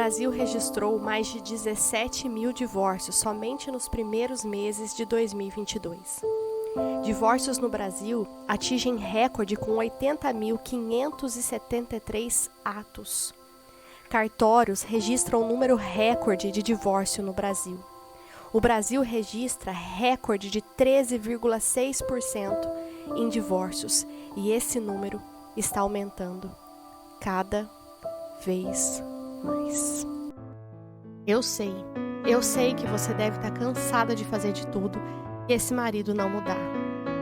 Brasil registrou mais de 17 mil divórcios somente nos primeiros meses de 2022. Divórcios no Brasil atingem recorde com 80.573 atos. Cartórios registram um número recorde de divórcio no Brasil. O Brasil registra recorde de 13,6% em divórcios e esse número está aumentando cada vez mais. Eu sei que você deve estar cansada de fazer de tudo e esse marido não mudar.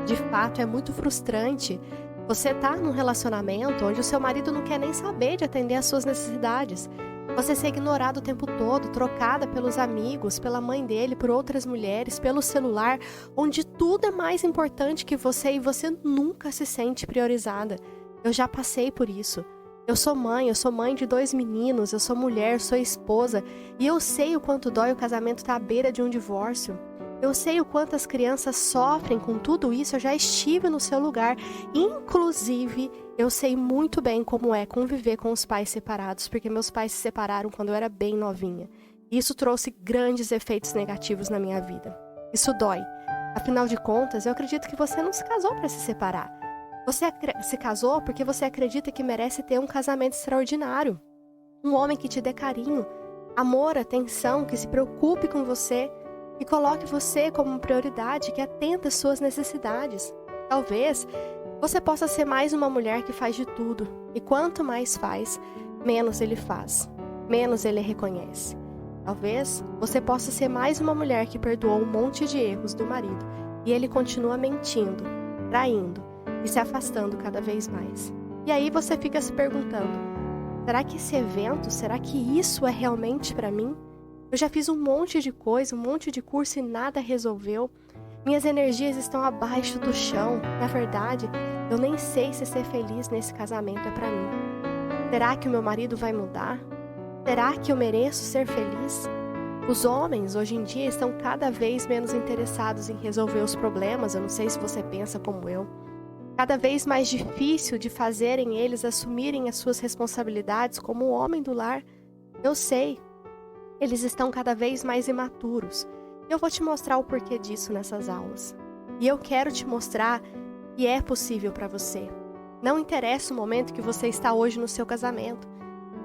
De fato, é muito frustrante você estar num relacionamento onde o seu marido não quer nem saber de atender às suas necessidades. Você ser ignorada o tempo todo, trocada pelos amigos, pela mãe dele, por outras mulheres, pelo celular, onde tudo é mais importante que você e você nunca se sente priorizada. Eu já passei por isso. Eu sou mãe de 2 meninos, eu sou mulher, sou esposa e eu sei o quanto dói o casamento estar à beira de um divórcio. Eu sei o quanto as crianças sofrem com tudo isso, eu já estive no seu lugar. Inclusive, eu sei muito bem como é conviver com os pais separados, porque meus pais se separaram quando eu era bem novinha. Isso trouxe grandes efeitos negativos na minha vida. Isso dói. Afinal de contas, eu acredito que você não se casou para se separar. Você se casou porque você acredita que merece ter um casamento extraordinário. Um homem que te dê carinho, amor, atenção, que se preocupe com você, que coloque você como prioridade, que atenda às suas necessidades. Talvez você possa ser mais uma mulher que faz de tudo. E quanto mais faz, menos ele faz, menos ele reconhece. Talvez você possa ser mais uma mulher que perdoou um monte de erros do marido e ele continua mentindo, traindo e se afastando cada vez mais. E aí você fica se perguntando, será que esse evento, será que isso é realmente para mim? Eu já fiz um monte de coisa, um monte de curso e nada resolveu. Minhas energias estão abaixo do chão. Na verdade, eu nem sei se ser feliz nesse casamento é para mim. Será que o meu marido vai mudar? Será que eu mereço ser feliz? Os homens, hoje em dia, estão cada vez menos interessados em resolver os problemas. Eu não sei se você pensa como eu. Cada vez mais difícil de fazerem eles assumirem as suas responsabilidades como o homem do lar. Eu sei. Eles estão cada vez mais imaturos. Eu vou te mostrar o porquê disso nessas aulas. E eu quero te mostrar que é possível para você. Não interessa o momento que você está hoje no seu casamento.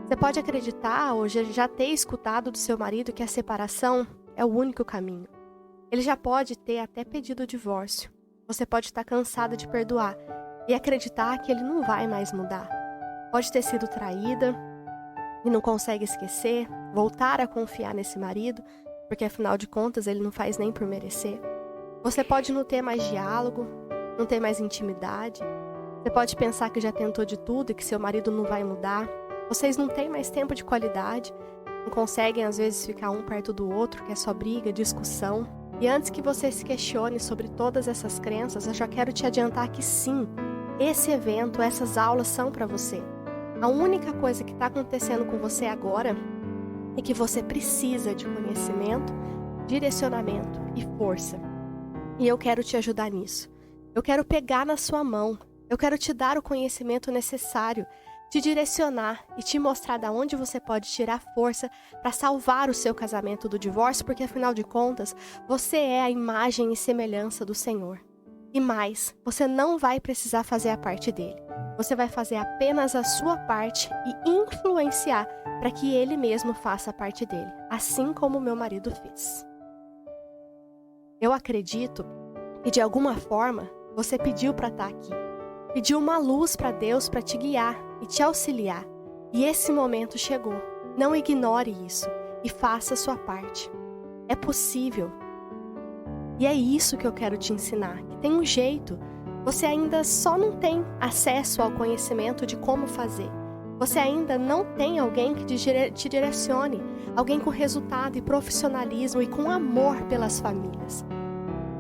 Você pode acreditar ou já ter escutado do seu marido que a separação é o único caminho. Ele já pode ter até pedido o divórcio. Você pode estar cansada de perdoar e acreditar que ele não vai mais mudar. Pode ter sido traída e não consegue esquecer, voltar a confiar nesse marido, porque afinal de contas ele não faz nem por merecer. Você pode não ter mais diálogo, não ter mais intimidade. Você pode pensar que já tentou de tudo e que seu marido não vai mudar. Vocês não têm mais tempo de qualidade, não conseguem às vezes ficar um perto do outro, que é só briga, discussão. E antes que você se questione sobre todas essas crenças, eu já quero te adiantar que sim, esse evento, essas aulas são para você. A única coisa que está acontecendo com você agora é que você precisa de conhecimento, direcionamento e força. E eu quero te ajudar nisso. Eu quero pegar na sua mão. Eu quero te dar o conhecimento necessário, te direcionar e te mostrar de onde você pode tirar força para salvar o seu casamento do divórcio, porque afinal de contas, você é a imagem e semelhança do Senhor. E mais, você não vai precisar fazer a parte dele. Você vai fazer apenas a sua parte e influenciar para que ele mesmo faça a parte dele, assim como meu marido fez. Eu acredito que de alguma forma você pediu para estar aqui. Pediu uma luz para Deus para te guiar e te auxiliar. E esse momento chegou. Não ignore isso e faça a sua parte. É possível. E é isso que eu quero te ensinar, que tem um jeito. Você ainda só não tem acesso ao conhecimento de como fazer. Você ainda não tem alguém que te direcione, alguém com resultado e profissionalismo e com amor pelas famílias.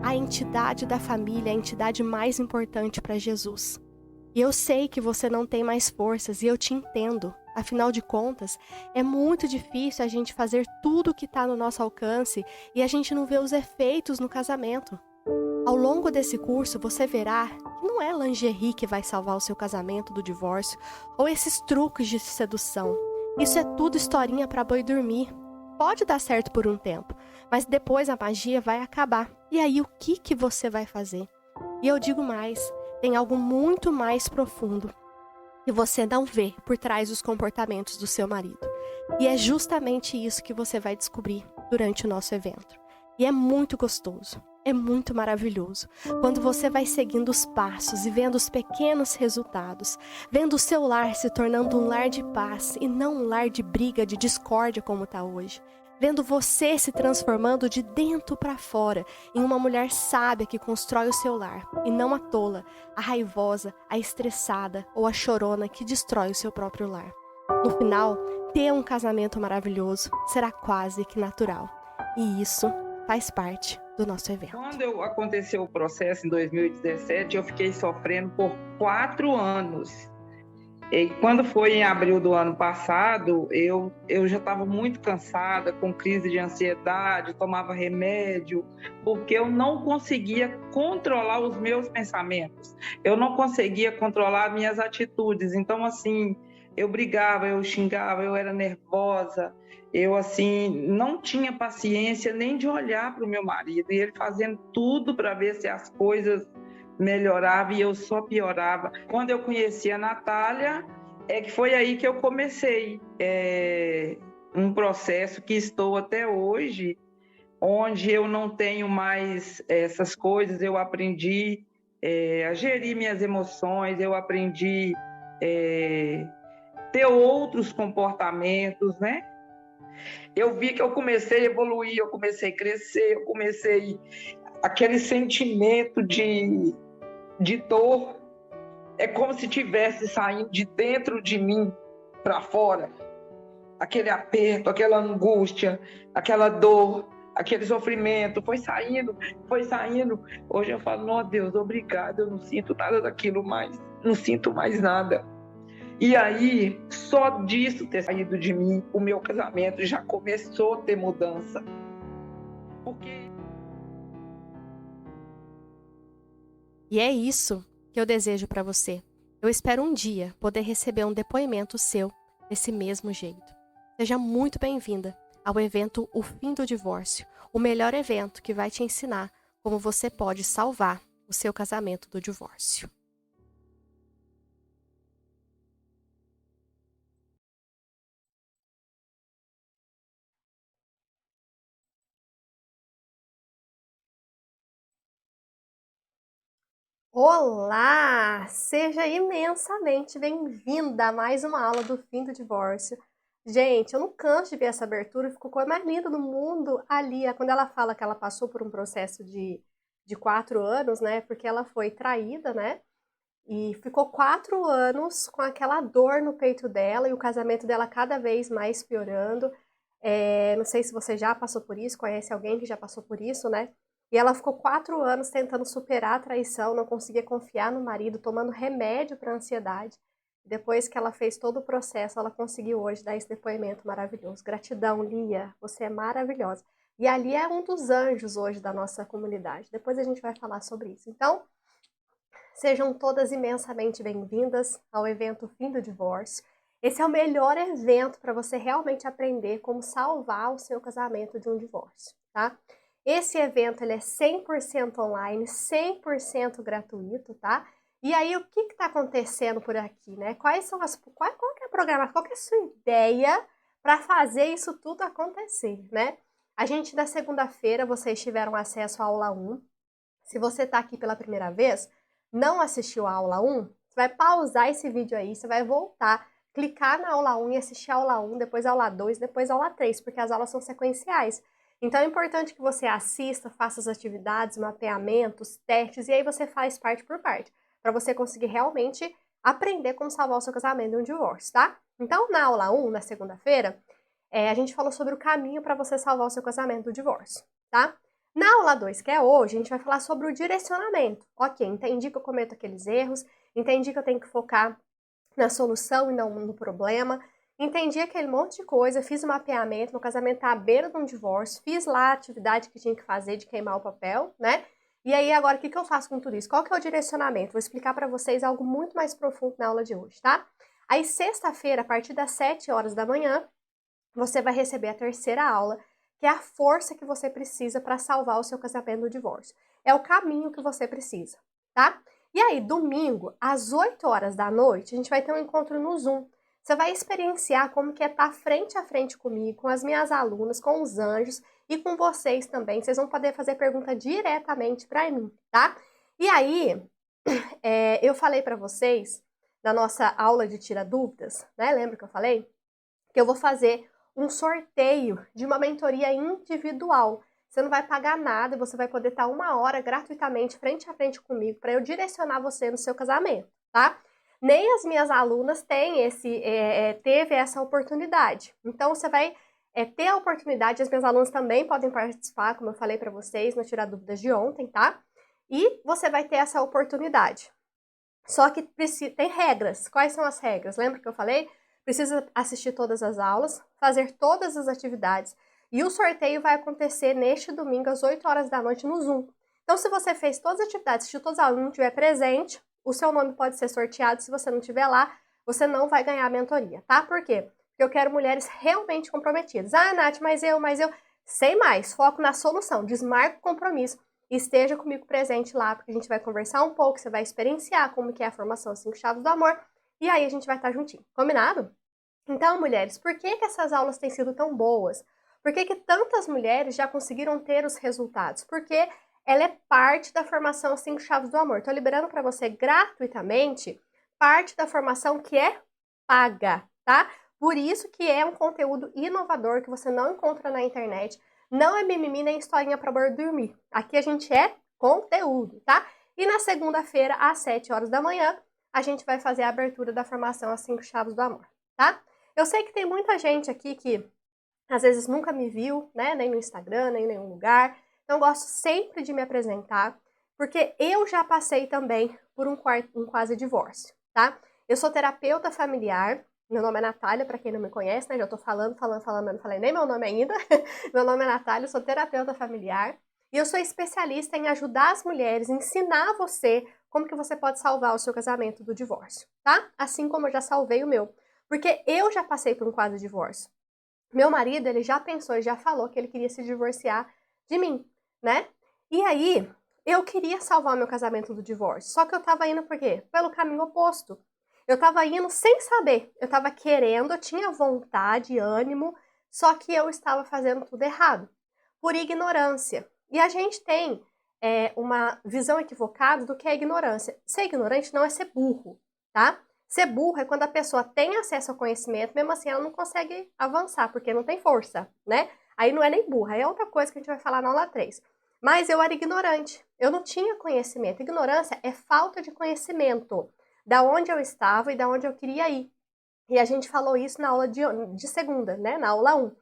A entidade da família é a entidade mais importante para Jesus. E eu sei que você não tem mais forças e eu te entendo. Afinal de contas, é muito difícil a gente fazer tudo o que está no nosso alcance e a gente não vê os efeitos no casamento. Ao longo desse curso, você verá que não é lingerie que vai salvar o seu casamento do divórcio ou esses truques de sedução. Isso é tudo historinha para boi dormir. Pode dar certo por um tempo, mas depois a magia vai acabar. E aí o que você vai fazer? E eu digo mais, tem algo muito mais profundo que você não vê por trás dos comportamentos do seu marido. E é justamente isso que você vai descobrir durante o nosso evento. E é muito gostoso, é muito maravilhoso. Quando você vai seguindo os passos e vendo os pequenos resultados, vendo o seu lar se tornando um lar de paz e não um lar de briga, de discórdia como está hoje. Vendo você se transformando de dentro para fora em uma mulher sábia que constrói o seu lar, e não a tola, a raivosa, a estressada ou a chorona que destrói o seu próprio lar. No final, ter um casamento maravilhoso será quase que natural. E isso faz parte do nosso evento. Quando aconteceu o processo em 2017, eu fiquei sofrendo por 4 anos. E quando foi em abril do ano passado, eu já estava muito cansada, com crise de ansiedade, tomava remédio, porque eu não conseguia controlar os meus pensamentos, eu não conseguia controlar minhas atitudes. Então, assim, eu brigava, eu xingava, eu era nervosa, eu, assim, não tinha paciência nem de olhar para o meu marido, e ele fazendo tudo para ver se as coisas melhorava e eu só piorava. Quando eu conheci a Natália, é que foi aí que eu comecei um processo que estou até hoje, onde eu não tenho mais essas coisas. Eu aprendi a gerir minhas emoções, eu aprendi ter outros comportamentos, né? Eu vi que eu comecei a evoluir, eu comecei a crescer, eu comecei aquele sentimento de dor, é como se tivesse saindo de dentro de mim para fora. Aquele aperto, aquela angústia, aquela dor, aquele sofrimento, foi saindo, foi saindo. Hoje eu falo, não, Deus, obrigado, eu não sinto nada daquilo mais, não sinto mais nada. E aí, só disso ter saído de mim, o meu casamento já começou a ter mudança. Porque... E é isso que eu desejo para você. Eu espero um dia poder receber um depoimento seu desse mesmo jeito. Seja muito bem-vinda ao evento O Fim do Divórcio, o melhor evento que vai te ensinar como você pode salvar o seu casamento do divórcio. Olá! Seja imensamente bem-vinda a mais uma aula do Fim do Divórcio. Gente, eu não canso de ver essa abertura, ficou a coisa mais linda do mundo ali. Quando ela fala que ela passou por um processo de 4 anos, né? Porque ela foi traída, né? E ficou 4 anos com aquela dor no peito dela e o casamento dela cada vez mais piorando. Não sei se você já passou por isso, conhece alguém que já passou por isso, né? E ela ficou 4 anos tentando superar a traição, não conseguia confiar no marido, tomando remédio para ansiedade. Depois que ela fez todo o processo, ela conseguiu hoje dar esse depoimento maravilhoso. Gratidão, Lia, você é maravilhosa. E a Lia é um dos anjos hoje da nossa comunidade. Depois a gente vai falar sobre isso. Então, sejam todas imensamente bem-vindas ao evento Fim do Divórcio. Esse é o melhor evento para você realmente aprender como salvar o seu casamento de um divórcio, tá? Esse evento ele é 100% online, 100% gratuito, tá? E aí, o que está acontecendo por aqui, né? Qual que é a programação, qual que é a sua ideia para fazer isso tudo acontecer, né? A gente, na segunda-feira, vocês tiveram acesso à aula 1. Se você está aqui pela primeira vez, não assistiu a aula 1, você vai pausar esse vídeo aí, você vai voltar, clicar na aula 1 e assistir a aula 1, depois a aula 2, depois a aula 3, porque as aulas são sequenciais. Então é importante que você assista, faça as atividades, mapeamentos, testes, e aí você faz parte por parte, para você conseguir realmente aprender como salvar o seu casamento de um divórcio, tá? Então, na aula 1, na segunda-feira, a gente falou sobre o caminho para você salvar o seu casamento do divórcio, tá? Na aula 2, que é hoje, a gente vai falar sobre o direcionamento. Ok, entendi que eu cometo aqueles erros, entendi que eu tenho que focar na solução e não no problema, entendi aquele monte de coisa, fiz o mapeamento, meu casamento tá à beira de um divórcio, fiz lá a atividade que tinha que fazer de queimar o papel, né? E aí agora o que eu faço com tudo isso? Qual que é o direcionamento? Vou explicar para vocês algo muito mais profundo na aula de hoje, tá? Aí, sexta-feira, a partir das 7 horas da manhã, você vai receber a terceira aula, que é a força que você precisa para salvar o seu casamento do divórcio. É o caminho que você precisa, tá? E aí, domingo, às 8 horas da noite, a gente vai ter um encontro no Zoom. Você vai experienciar como que é estar frente a frente comigo, com as minhas alunas, com os anjos e com vocês também. Vocês vão poder fazer pergunta diretamente para mim, tá? E aí, eu falei para vocês, na nossa aula de tira dúvidas, né? Lembra que eu falei? Que eu vou fazer um sorteio de uma mentoria individual. Você não vai pagar nada, você vai poder estar 1 hora gratuitamente frente a frente comigo para eu direcionar você no seu casamento, tá? Nem as minhas alunas teve essa oportunidade. Então, você vai ter a oportunidade, as minhas alunas também podem participar, como eu falei para vocês no Tirar Dúvidas de ontem, tá? E você vai ter essa oportunidade. Só que tem regras. Quais são as regras? Lembra que eu falei? Precisa assistir todas as aulas, fazer todas as atividades. E o sorteio vai acontecer neste domingo, às 8 horas da noite, no Zoom. Então, se você fez todas as atividades, assistiu todas as aulas e não estiver presente, o seu nome pode ser sorteado. Se você não estiver lá, você não vai ganhar a mentoria, tá? Por quê? Porque eu quero mulheres realmente comprometidas. Ah, Nath, mas eu... Sem mais, foco na solução. Desmarca o compromisso. Esteja comigo presente lá, porque a gente vai conversar um pouco, você vai experienciar como que é a formação 5 chaves do amor, e aí a gente vai estar juntinho. Combinado? Então, mulheres, por que essas aulas têm sido tão boas? Por que tantas mulheres já conseguiram ter os resultados? Porque ela é parte da formação 5 chaves do amor. Estou liberando para você gratuitamente parte da formação que é paga, tá? Por isso que é um conteúdo inovador que você não encontra na internet. Não é mimimi nem historinha para dormir. Aqui a gente é conteúdo, tá? E na segunda-feira, às 7 horas da manhã, a gente vai fazer a abertura da formação As 5 Chaves do Amor, tá? Eu sei que tem muita gente aqui que às vezes nunca me viu, né? Nem no Instagram, nem em nenhum lugar. Então, eu gosto sempre de me apresentar, porque eu já passei também por um quase divórcio, tá? Eu sou terapeuta familiar. Meu nome é Natália, para quem não me conhece, né? Já tô falando, mas não falei nem meu nome ainda. Meu nome é Natália, eu sou terapeuta familiar. E eu sou especialista em ajudar as mulheres, ensinar você como que você pode salvar o seu casamento do divórcio, tá? Assim como eu já salvei o meu. Porque eu já passei por um quase divórcio. Meu marido, ele já pensou e já falou que ele queria se divorciar de mim, né? E aí, eu queria salvar o meu casamento do divórcio. Só que eu tava indo por quê? Pelo caminho oposto. Eu tava indo sem saber. Eu tava querendo, eu tinha vontade, ânimo, só que eu estava fazendo tudo errado. Por ignorância. E a gente tem uma visão equivocada do que é ignorância. Ser ignorante não é ser burro, tá? Ser burro é quando a pessoa tem acesso ao conhecimento, mesmo assim ela não consegue avançar, porque não tem força, né? Aí não é nem burra, aí é outra coisa que a gente vai falar na aula 3. Mas eu era ignorante, eu não tinha conhecimento. Ignorância é falta de conhecimento da onde eu estava e da onde eu queria ir. E a gente falou isso na aula de segunda, né? Na aula 1.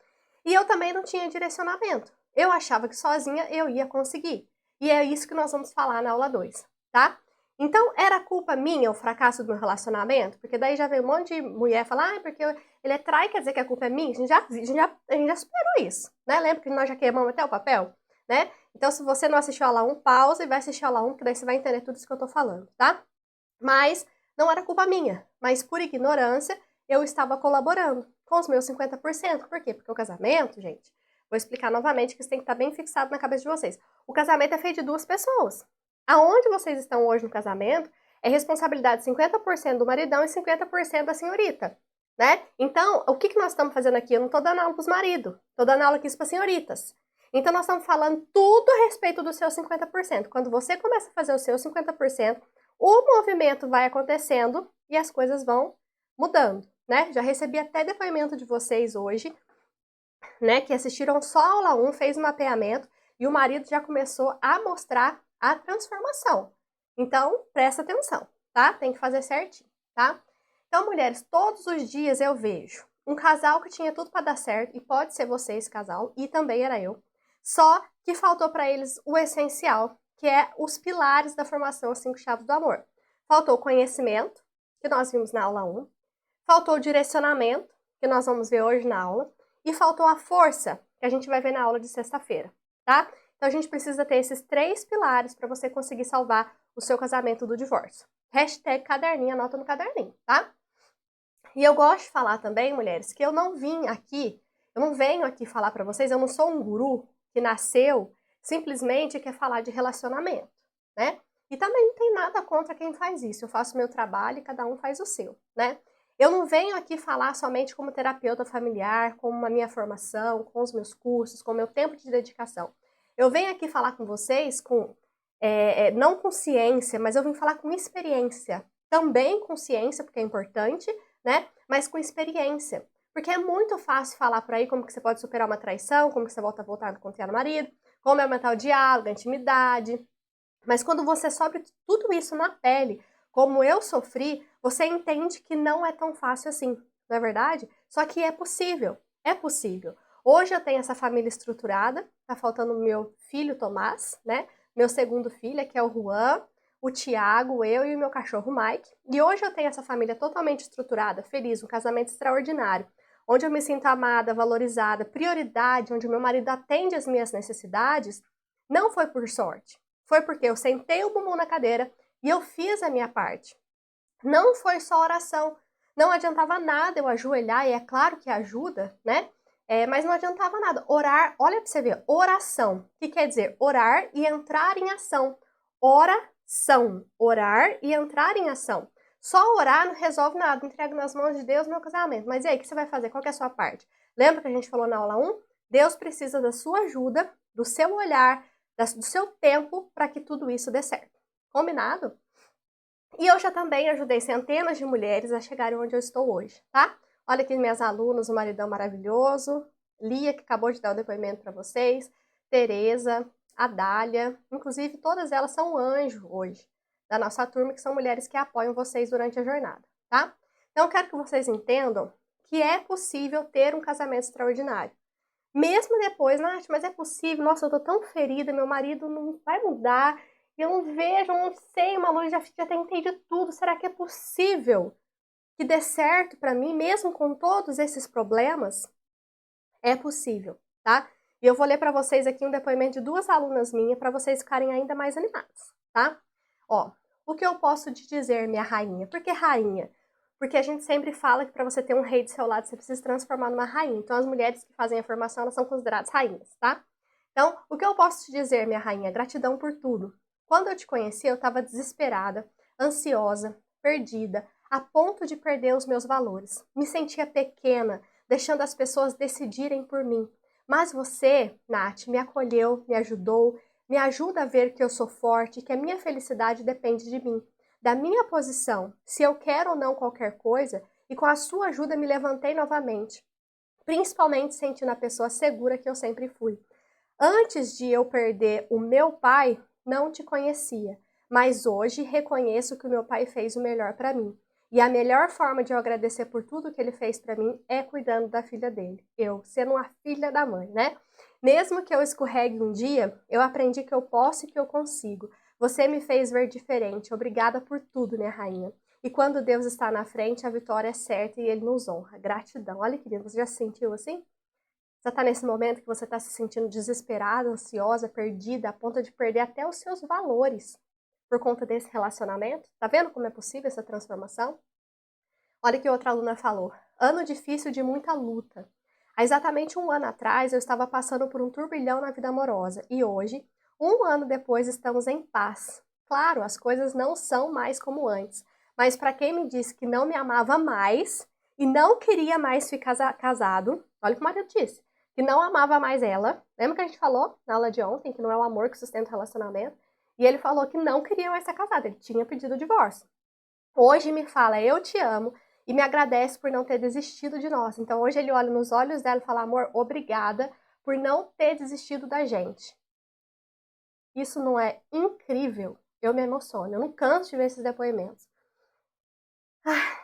E eu também não tinha direcionamento. Eu achava que sozinha eu ia conseguir. E é isso que nós vamos falar na aula 2, tá? Então, era culpa minha o fracasso do meu relacionamento? Porque daí já veio um monte de mulher falar, porque ele é trai, quer dizer que a culpa é minha? A gente já superou isso, né? Lembra que nós já queimamos até o papel, né? Então, se você não assistiu a aula 1, pausa e vai assistir a aula 1, que daí você vai entender tudo isso que eu tô falando, tá? Mas não era culpa minha, mas por ignorância eu estava colaborando com os meus 50%. Por quê? Porque o casamento, gente, vou explicar novamente que isso tem que estar bem fixado na cabeça de vocês. O casamento é feito de duas pessoas. Aonde vocês estão hoje no casamento é responsabilidade de 50% do maridão e 50% da senhorita, né? Então, o que nós estamos fazendo aqui? Eu não estou dando aula para os maridos, estou dando aula aqui para as senhoritas. Então, nós estamos falando tudo a respeito do seu 50%. Quando você começa a fazer o seu 50%, o movimento vai acontecendo e as coisas vão mudando, né? Já recebi até depoimento de vocês hoje, né, que assistiram só a aula 1, fez um mapeamento e o marido já começou a mostrar a transformação. Então, presta atenção, tá? Tem que fazer certinho, tá? Então, mulheres, todos os dias eu vejo um casal que tinha tudo para dar certo, e pode ser você esse casal, e também era eu, só que faltou para eles o essencial, que é os pilares da formação As 5 Chaves do Amor. Faltou o conhecimento, que nós vimos na aula 1, faltou o direcionamento, que nós vamos ver hoje na aula, e faltou a força, que a gente vai ver na aula de sexta-feira, tá? Então a gente precisa ter esses 3 pilares para você conseguir salvar o seu casamento do divórcio. Hashtag caderninho, anota no caderninho, tá? E eu gosto de falar também, mulheres, que eu não venho aqui falar para vocês, eu não sou um guru que nasceu simplesmente e quer falar de relacionamento, né? E também não tem nada contra quem faz isso. Eu faço meu trabalho e cada um faz o seu, né? Eu não venho aqui falar somente como terapeuta familiar, com a minha formação, com os meus cursos, com o meu tempo de dedicação. Eu venho aqui falar com vocês não com ciência, mas eu vim falar com experiência. Também com ciência, porque é importante, né? Mas com experiência. Porque é muito fácil falar por aí como que você pode superar uma traição, como que você volta a voltar a confiar no marido, como aumentar o diálogo, a intimidade. Mas quando você sofre tudo isso na pele, como eu sofri, você entende que não é tão fácil assim, não é verdade? Só que é possível, é possível. Hoje eu tenho essa família estruturada, tá faltando meu filho Tomás, né? Meu segundo filho, que é o Juan, o Tiago, eu e o meu cachorro Mike. E hoje eu tenho essa família totalmente estruturada, feliz, um casamento extraordinário, onde eu me sinto amada, valorizada, prioridade, onde o meu marido atende as minhas necessidades, não foi por sorte. Foi porque eu sentei o bumbum na cadeira e eu fiz a minha parte. Não foi só oração. Não adiantava nada eu ajoelhar, e é claro que ajuda, né? Mas não adiantava nada. Orar, olha para você ver, oração. O que quer dizer? Orar e entrar em ação. Oração. Orar e entrar em ação. Só orar não resolve nada. Entrego nas mãos de Deus meu casamento. Mas e aí, o que você vai fazer? Qual que é a sua parte? Lembra que a gente falou na aula 1? Deus precisa da sua ajuda, do seu olhar, do seu tempo para que tudo isso dê certo. Combinado? E eu já também ajudei centenas de mulheres a chegarem onde eu estou hoje, tá? Olha aqui minhas alunas, o maridão maravilhoso, Lia, que acabou de dar o depoimento para vocês, Tereza, a Dália, inclusive todas elas são um anjo hoje, da nossa turma, que são mulheres que apoiam vocês durante a jornada, tá? Então, eu quero que vocês entendam que é possível ter um casamento extraordinário. Mesmo depois, Nath, mas é possível, nossa, eu tô tão ferida, meu marido não vai mudar, eu não vejo, eu não sei, Malu, já tentei de tudo, será que é possível que dê certo pra mim, mesmo com todos esses problemas? É possível, tá? E eu vou ler pra vocês aqui um depoimento de duas alunas minhas, pra vocês ficarem ainda mais animados, tá? Ó, o que eu posso te dizer, minha rainha? Por que rainha? Porque a gente sempre fala que para você ter um rei do seu lado, você precisa se transformar numa rainha. Então, as mulheres que fazem a formação, elas são consideradas rainhas, tá? Então, o que eu posso te dizer, minha rainha? Gratidão por tudo. Quando eu te conheci, eu estava desesperada, ansiosa, perdida, a ponto de perder os meus valores. Me sentia pequena, deixando as pessoas decidirem por mim. Mas você, Nath, me acolheu, me ajudou, me ajuda a ver que eu sou forte, que a minha felicidade depende de mim, da minha posição, se eu quero ou não qualquer coisa, e com a sua ajuda me levantei novamente, principalmente sentindo a pessoa segura que eu sempre fui. Antes de eu perder o meu pai, não te conhecia, mas hoje reconheço que o meu pai fez o melhor para mim. E a melhor forma de eu agradecer por tudo que ele fez para mim é cuidando da filha dele. Eu, sendo uma filha da mãe, né? Mesmo que eu escorregue um dia, eu aprendi que eu posso e que eu consigo. Você me fez ver diferente. Obrigada por tudo, minha rainha. E quando Deus está na frente, a vitória é certa e Ele nos honra. Gratidão. Olha que lindo. Você já se sentiu assim? Você está nesse momento que você está se sentindo desesperada, ansiosa, perdida, a ponto de perder até os seus valores por conta desse relacionamento? Tá vendo como é possível essa transformação? Olha o que outra aluna falou. Ano difícil de muita luta. Há exatamente um ano atrás, eu estava passando por um turbilhão na vida amorosa. E hoje, um ano depois, estamos em paz. Claro, as coisas não são mais como antes. Mas para quem me disse que não me amava mais e não queria mais ficar casado, olha o que o marido disse, que não amava mais ela. Lembra que a gente falou na aula de ontem que não é o amor que sustenta o relacionamento? E ele falou que não queria mais ser casado, ele tinha pedido o divórcio. Hoje me fala, eu te amo, e me agradece por não ter desistido de nós. Então hoje ele olha nos olhos dela e fala, amor, obrigada por não ter desistido da gente. Isso não é incrível? Eu me emociono, eu não canso de ver esses depoimentos.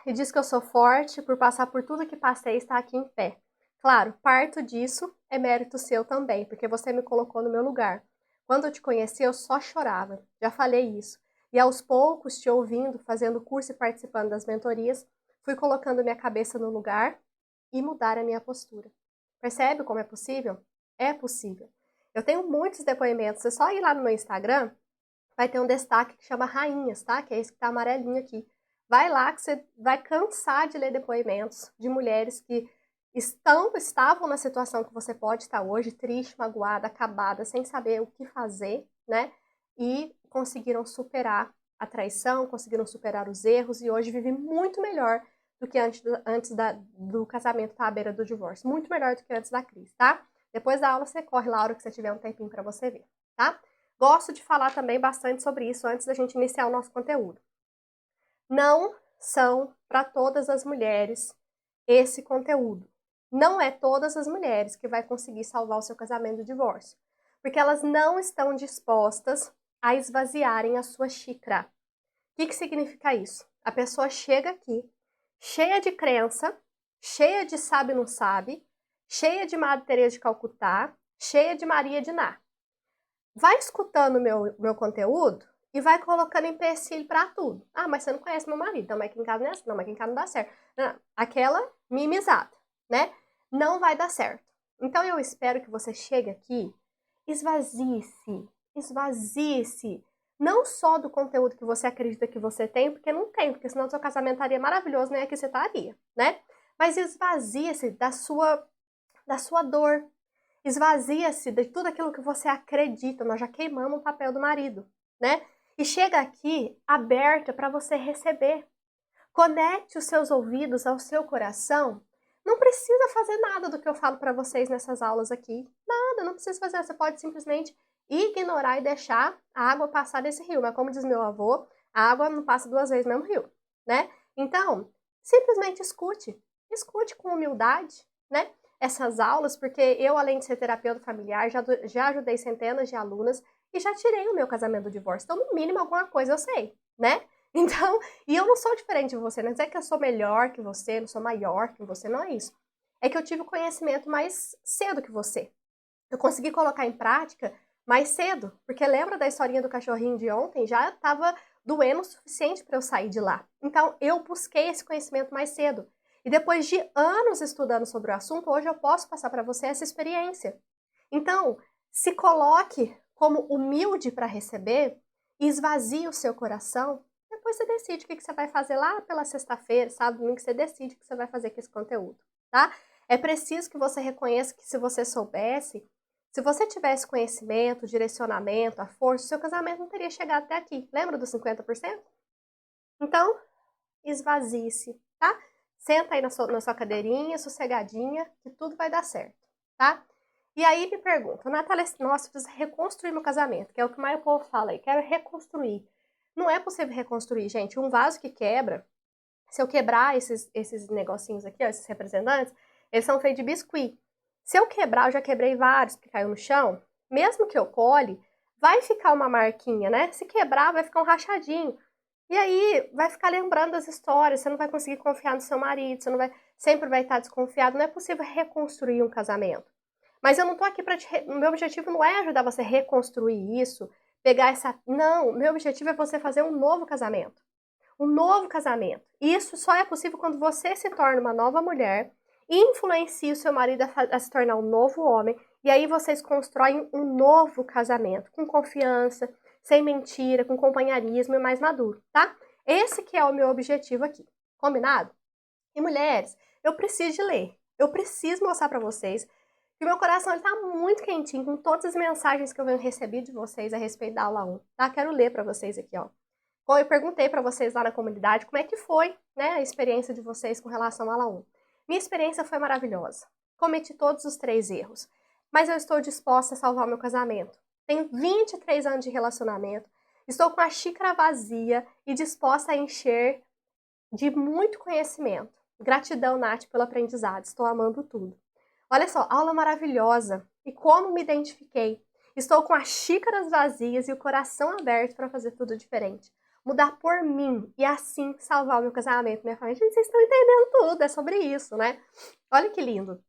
E diz que eu sou forte por passar por tudo que passei e estar aqui em pé. Claro, parte disso é mérito seu também, porque você me colocou no meu lugar. Quando eu te conheci, eu só chorava, já falei isso. E aos poucos, te ouvindo, fazendo curso e participando das mentorias, fui colocando minha cabeça no lugar e mudar a minha postura. Percebe como é possível? É possível. Eu tenho muitos depoimentos, é só ir lá no meu Instagram, vai ter um destaque que chama Rainhas, tá? Que é esse que tá amarelinho aqui. Vai lá que você vai cansar de ler depoimentos de mulheres que estavam na situação que você pode estar hoje, triste, magoada, acabada, sem saber o que fazer, né? E conseguiram superar a traição, conseguiram superar os erros e hoje vivem muito melhor do que antes do casamento estar à beira do divórcio. Muito melhor do que antes da crise, tá? Depois da aula você corre lá a hora que você tiver um tempinho para você ver, tá? Gosto de falar também bastante sobre isso antes da gente iniciar o nosso conteúdo. Não são para todas as mulheres esse conteúdo. Não é todas as mulheres que vai conseguir salvar o seu casamento do divórcio, porque elas não estão dispostas a esvaziarem a sua xícara. O que significa isso? A pessoa chega aqui cheia de crença, cheia de sabe não sabe, cheia de Madre Teresa de Calcutá, cheia de Maria de Ná. Vai escutando meu conteúdo e vai colocando empecilho pra tudo. Ah, mas você não conhece meu marido, então mas aqui em casa não é assim, não, mas aqui em casa não dá certo. Não, aquela mimizada, né? Não vai dar certo. Então eu espero que você chegue aqui, esvazie-se, não só do conteúdo que você acredita que você tem, porque não tem, porque senão seu casamento estaria maravilhoso, nem aqui você estaria, né? Mas esvazie-se da sua dor, esvazia-se de tudo aquilo que você acredita. Nós já queimamos o papel do marido, né? E chega aqui aberta para você receber. Conecte os seus ouvidos ao seu coração. Não precisa fazer nada do que eu falo para vocês nessas aulas aqui. Nada, não precisa fazer. Você pode simplesmente ignorar e deixar a água passar desse rio. Mas como diz meu avô, a água não passa duas vezes no mesmo rio, né? Então, simplesmente escute. Escute com humildade, né? Essas aulas, porque eu, além de ser terapeuta familiar, já ajudei centenas de alunas e já tirei o meu casamento do divórcio. Então, no mínimo, alguma coisa eu sei, né? Então, e eu não sou diferente de você, não é que eu sou melhor que você, não sou maior que você, não é isso. É que eu tive o conhecimento mais cedo que você. Eu consegui colocar em prática mais cedo, porque lembra da historinha do cachorrinho de ontem? Já estava doendo o suficiente para eu sair de lá. Então, eu busquei esse conhecimento mais cedo. E depois de anos estudando sobre o assunto, hoje eu posso passar para você essa experiência. Então, se coloque como humilde para receber, esvazie o seu coração, depois você decide o que você vai fazer lá pela sexta-feira, sábado, domingo, você decide o que você vai fazer com esse conteúdo, tá? É preciso que você reconheça que se você soubesse, se você tivesse conhecimento, direcionamento, a força, o seu casamento não teria chegado até aqui. Lembra dos 50%? Então, esvazie-se, tá? Senta aí na sua cadeirinha, sossegadinha, que tudo vai dar certo, tá? E aí me pergunta, Natália, nossa, eu preciso reconstruir meu casamento, que é o que mais o povo fala aí, quero reconstruir. Não é possível reconstruir, gente. Um vaso que quebra, se eu quebrar esses negocinhos aqui, ó, esses representantes, eles são feitos de biscuit. Se eu quebrar, eu já quebrei vários que caiu no chão, mesmo que eu cole, vai ficar uma marquinha, né? Se quebrar, vai ficar um rachadinho. E aí, vai ficar lembrando das histórias, você não vai conseguir confiar no seu marido, você não vai, sempre vai estar desconfiado. Não é possível reconstruir um casamento. Mas eu não tô aqui para o meu objetivo não é ajudar você a reconstruir isso, pegar essa, não, meu objetivo é você fazer um novo casamento. Um novo casamento. Isso só é possível quando você se torna uma nova mulher, influencia o seu marido a se tornar um novo homem, e aí vocês constroem um novo casamento, com confiança, sem mentira, com companheirismo e mais maduro, tá? Esse que é o meu objetivo aqui. Combinado? E mulheres, eu preciso de ler. Eu preciso mostrar para vocês que meu coração está muito quentinho com todas as mensagens que eu venho receber de vocês a respeito da aula 1, tá? Quero ler para vocês aqui, ó. Bom, eu perguntei para vocês lá na comunidade como é que foi, né, a experiência de vocês com relação à aula 1. Minha experiência foi maravilhosa. Cometi todos os 3 erros, mas eu estou disposta a salvar meu casamento. Tenho 23 anos de relacionamento, estou com a xícara vazia e disposta a encher de muito conhecimento. Gratidão, Nath, pelo aprendizado. Estou amando tudo. Olha só, aula maravilhosa. E como me identifiquei. Estou com as xícaras vazias e o coração aberto para fazer tudo diferente. Mudar por mim e assim salvar o meu casamento, minha família. Gente, vocês estão entendendo tudo, é sobre isso, né? Olha que lindo.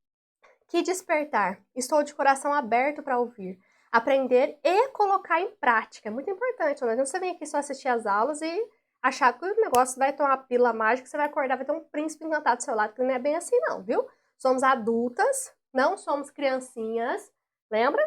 Que despertar. Estou de coração aberto para ouvir, aprender e colocar em prática. É muito importante, não adianta você vir aqui só assistir as aulas e achar que o negócio vai ter uma pílula mágica, você vai acordar, vai ter um príncipe encantado do seu lado, que não é bem assim não, viu? Somos adultas, não somos criancinhas, lembra?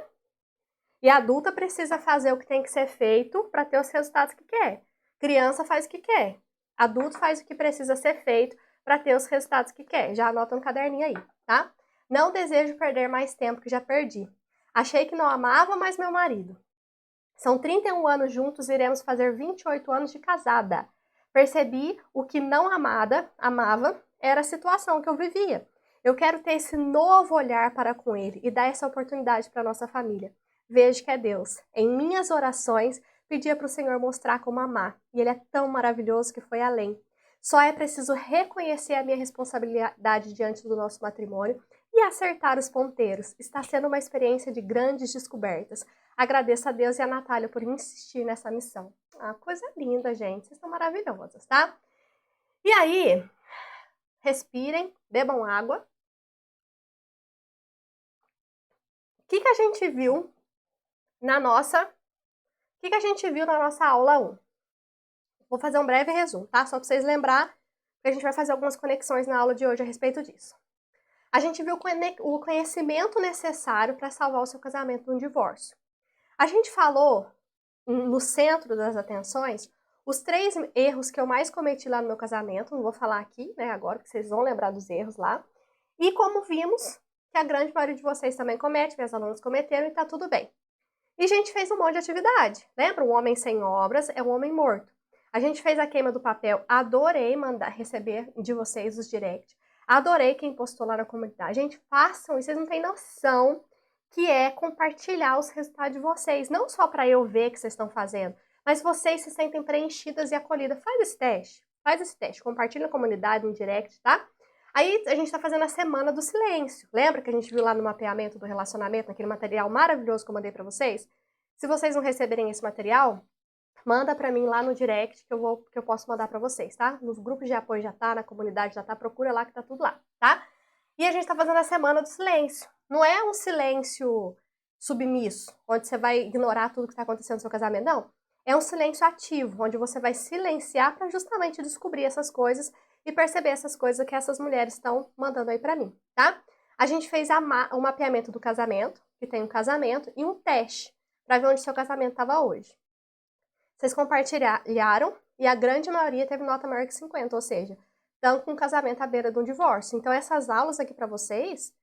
E a adulta precisa fazer o que tem que ser feito para ter os resultados que quer. Criança faz o que quer. Adulto faz o que precisa ser feito para ter os resultados que quer. Já anota no caderninho aí, tá? Não desejo perder mais tempo que já perdi. Achei que não amava mais meu marido. São 31 anos juntos, iremos fazer 28 anos de casada. Percebi o que não amava, era a situação que eu vivia. Eu quero ter esse novo olhar para com ele e dar essa oportunidade para nossa família. Vejo que é Deus. Em minhas orações, pedia para o Senhor mostrar como amar. E Ele é tão maravilhoso que foi além. Só é preciso reconhecer a minha responsabilidade diante do nosso matrimônio e acertar os ponteiros. Está sendo uma experiência de grandes descobertas. Agradeço a Deus e a Natália por insistir nessa missão. Ah, coisa linda, gente. Vocês estão maravilhosas, tá? E aí, respirem, bebam água. O que a gente viu na nossa... O que a gente viu na nossa aula 1? Vou fazer um breve resumo, tá? Só para vocês lembrar, que a gente vai fazer algumas conexões na aula de hoje a respeito disso. A gente viu o conhecimento necessário para salvar o seu casamento de um divórcio. A gente falou, no centro das atenções, os 3 erros que eu mais cometi lá no meu casamento. Não vou falar aqui, né, agora, porque vocês vão lembrar dos erros lá. E como vimos, que a grande maioria de vocês também comete, minhas alunas cometeram, e tá tudo bem. E a gente fez um monte de atividade. Lembra? Um homem sem obras é um homem morto. A gente fez a queima do papel. Adorei receber de vocês os directs. Adorei quem postou lá na comunidade. Gente, façam isso. Vocês não têm noção que é compartilhar os resultados de vocês. Não só para eu ver que vocês estão fazendo, mas vocês se sentem preenchidas e acolhidas. Faz esse teste. Faz esse teste. Compartilha na comunidade, no direct, tá? Aí a gente tá fazendo a semana do silêncio. Lembra que a gente viu lá no mapeamento do relacionamento, naquele material maravilhoso que eu mandei pra vocês? Se vocês não receberem esse material, manda pra mim lá no direct que eu posso mandar pra vocês, tá? Nos grupos de apoio já tá, na comunidade já tá, procura lá que tá tudo lá, tá? E a gente tá fazendo a semana do silêncio. Não é um silêncio submisso, onde você vai ignorar tudo que tá acontecendo no seu casamento, não. É um silêncio ativo, onde você vai silenciar para justamente descobrir essas coisas e perceber essas coisas que essas mulheres estão mandando aí pra mim, tá? A gente fez o mapeamento do casamento, que tem um casamento, e um teste, para ver onde seu casamento estava hoje. Vocês compartilharam, e a grande maioria teve nota maior que 50, ou seja, estão com um casamento à beira de um divórcio. Então, essas aulas aqui para vocês,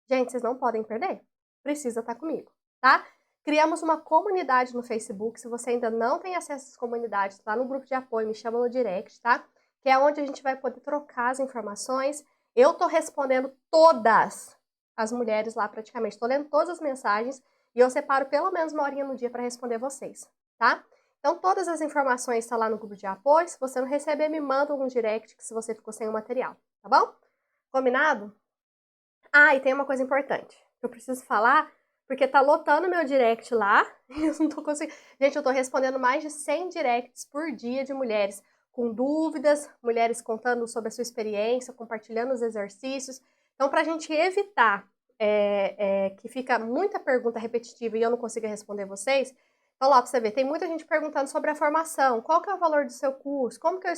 gente, vocês não podem perder. Precisa estar comigo, tá? Criamos uma comunidade no Facebook. Se você ainda não tem acesso às comunidades, lá no grupo de apoio, me chama no direct, tá? Que é onde a gente vai poder trocar as informações. Eu tô respondendo todas as mulheres lá praticamente. Tô lendo todas as mensagens e eu separo pelo menos uma horinha no dia para responder vocês, tá? Então, todas as informações estão lá no grupo de apoio. Se você não receber, me manda um direct se você ficou sem o material, tá bom? Combinado? Ah, e tem uma coisa importante que eu preciso falar, porque tá lotando meu direct lá e eu não tô conseguindo. Gente, eu tô respondendo mais de 100 directs por dia de mulheres com dúvidas, mulheres contando sobre a sua experiência, compartilhando os exercícios. Então, pra gente evitar que fica muita pergunta repetitiva e eu não consiga responder vocês, então lá pra você ver, tem muita gente perguntando sobre a formação, qual que é o valor do seu curso, como que eu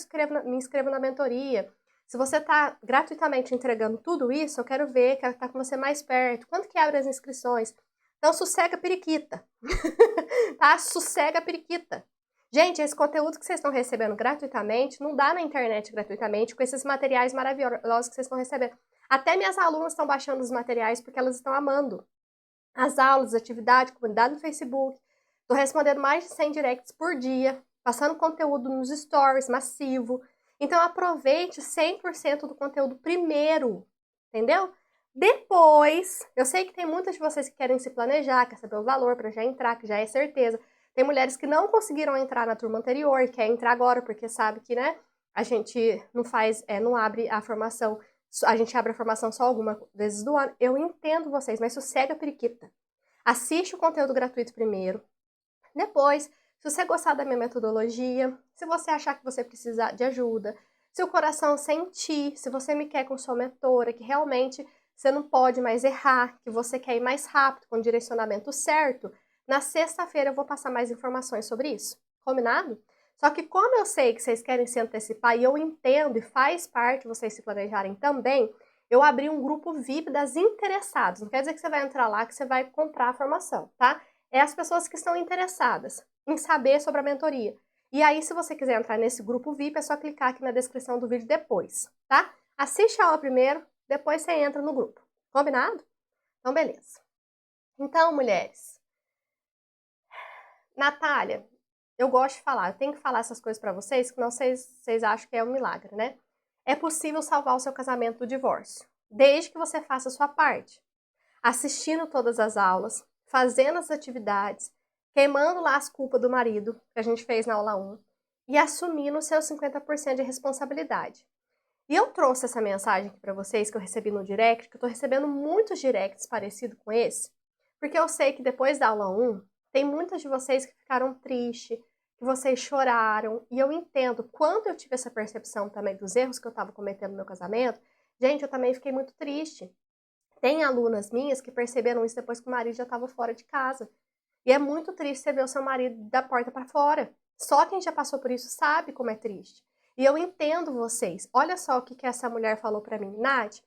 me inscrevo na mentoria. Se você está gratuitamente entregando tudo isso, eu quero ver, quero estar com você mais perto. Quanto que abre as inscrições? Então, sossega a periquita. Tá? Sossega a periquita. Gente, esse conteúdo que vocês estão recebendo gratuitamente, não dá na internet gratuitamente, com esses materiais maravilhosos que vocês estão recebendo. Até minhas alunas estão baixando os materiais porque elas estão amando. As aulas, atividade, comunidade no Facebook. Estou respondendo mais de 100 directs por dia, passando conteúdo nos stories, massivo. Então, aproveite 100% do conteúdo primeiro, entendeu? Depois, eu sei que tem muitas de vocês que querem se planejar, quer saber o valor para já entrar, que já é certeza. Tem mulheres que não conseguiram entrar na turma anterior e querem entrar agora, porque sabe que, né, a gente não faz, não abre a formação, a gente abre a formação só algumas vezes do ano. Eu entendo vocês, mas sossega a periquita. Assiste o conteúdo gratuito primeiro. Depois, se você gostar da minha metodologia, se você achar que você precisa de ajuda, se o coração sentir, se você me quer com sua mentora, que realmente você não pode mais errar, que você quer ir mais rápido, com o direcionamento certo, na sexta-feira eu vou passar mais informações sobre isso. Combinado? Só que como eu sei que vocês querem se antecipar e eu entendo e faz parte vocês se planejarem também, eu abri um grupo VIP das interessadas. Não quer dizer que você vai entrar lá que você vai comprar a formação, tá? É as pessoas que estão interessadas em saber sobre a mentoria. E aí, se você quiser entrar nesse grupo VIP, é só clicar aqui na descrição do vídeo depois, tá? Assiste a aula primeiro, depois você entra no grupo. Combinado? Então, beleza. Então, mulheres, Natália, eu gosto de falar, eu tenho que falar essas coisas pra vocês, senão vocês acham que é um milagre, né? É possível salvar o seu casamento do divórcio, desde que você faça a sua parte. Assistindo todas as aulas, fazendo as atividades, queimando lá as culpas do marido, que a gente fez na aula 1, e assumindo os seus 50% de responsabilidade. E eu trouxe essa mensagem aqui para vocês, que eu recebi no direct, que eu tô recebendo muitos directs parecidos com esse, porque eu sei que depois da aula 1, tem muitas de vocês que ficaram tristes, que vocês choraram, e eu entendo, quando eu tive essa percepção também dos erros que eu estava cometendo no meu casamento, gente, eu também fiquei muito triste. Tem alunas minhas que perceberam isso depois que o marido já estava fora de casa. E é muito triste você ver o seu marido da porta para fora. Só quem já passou por isso sabe como é triste. E eu entendo vocês. Olha só o que essa mulher falou para mim. Nath,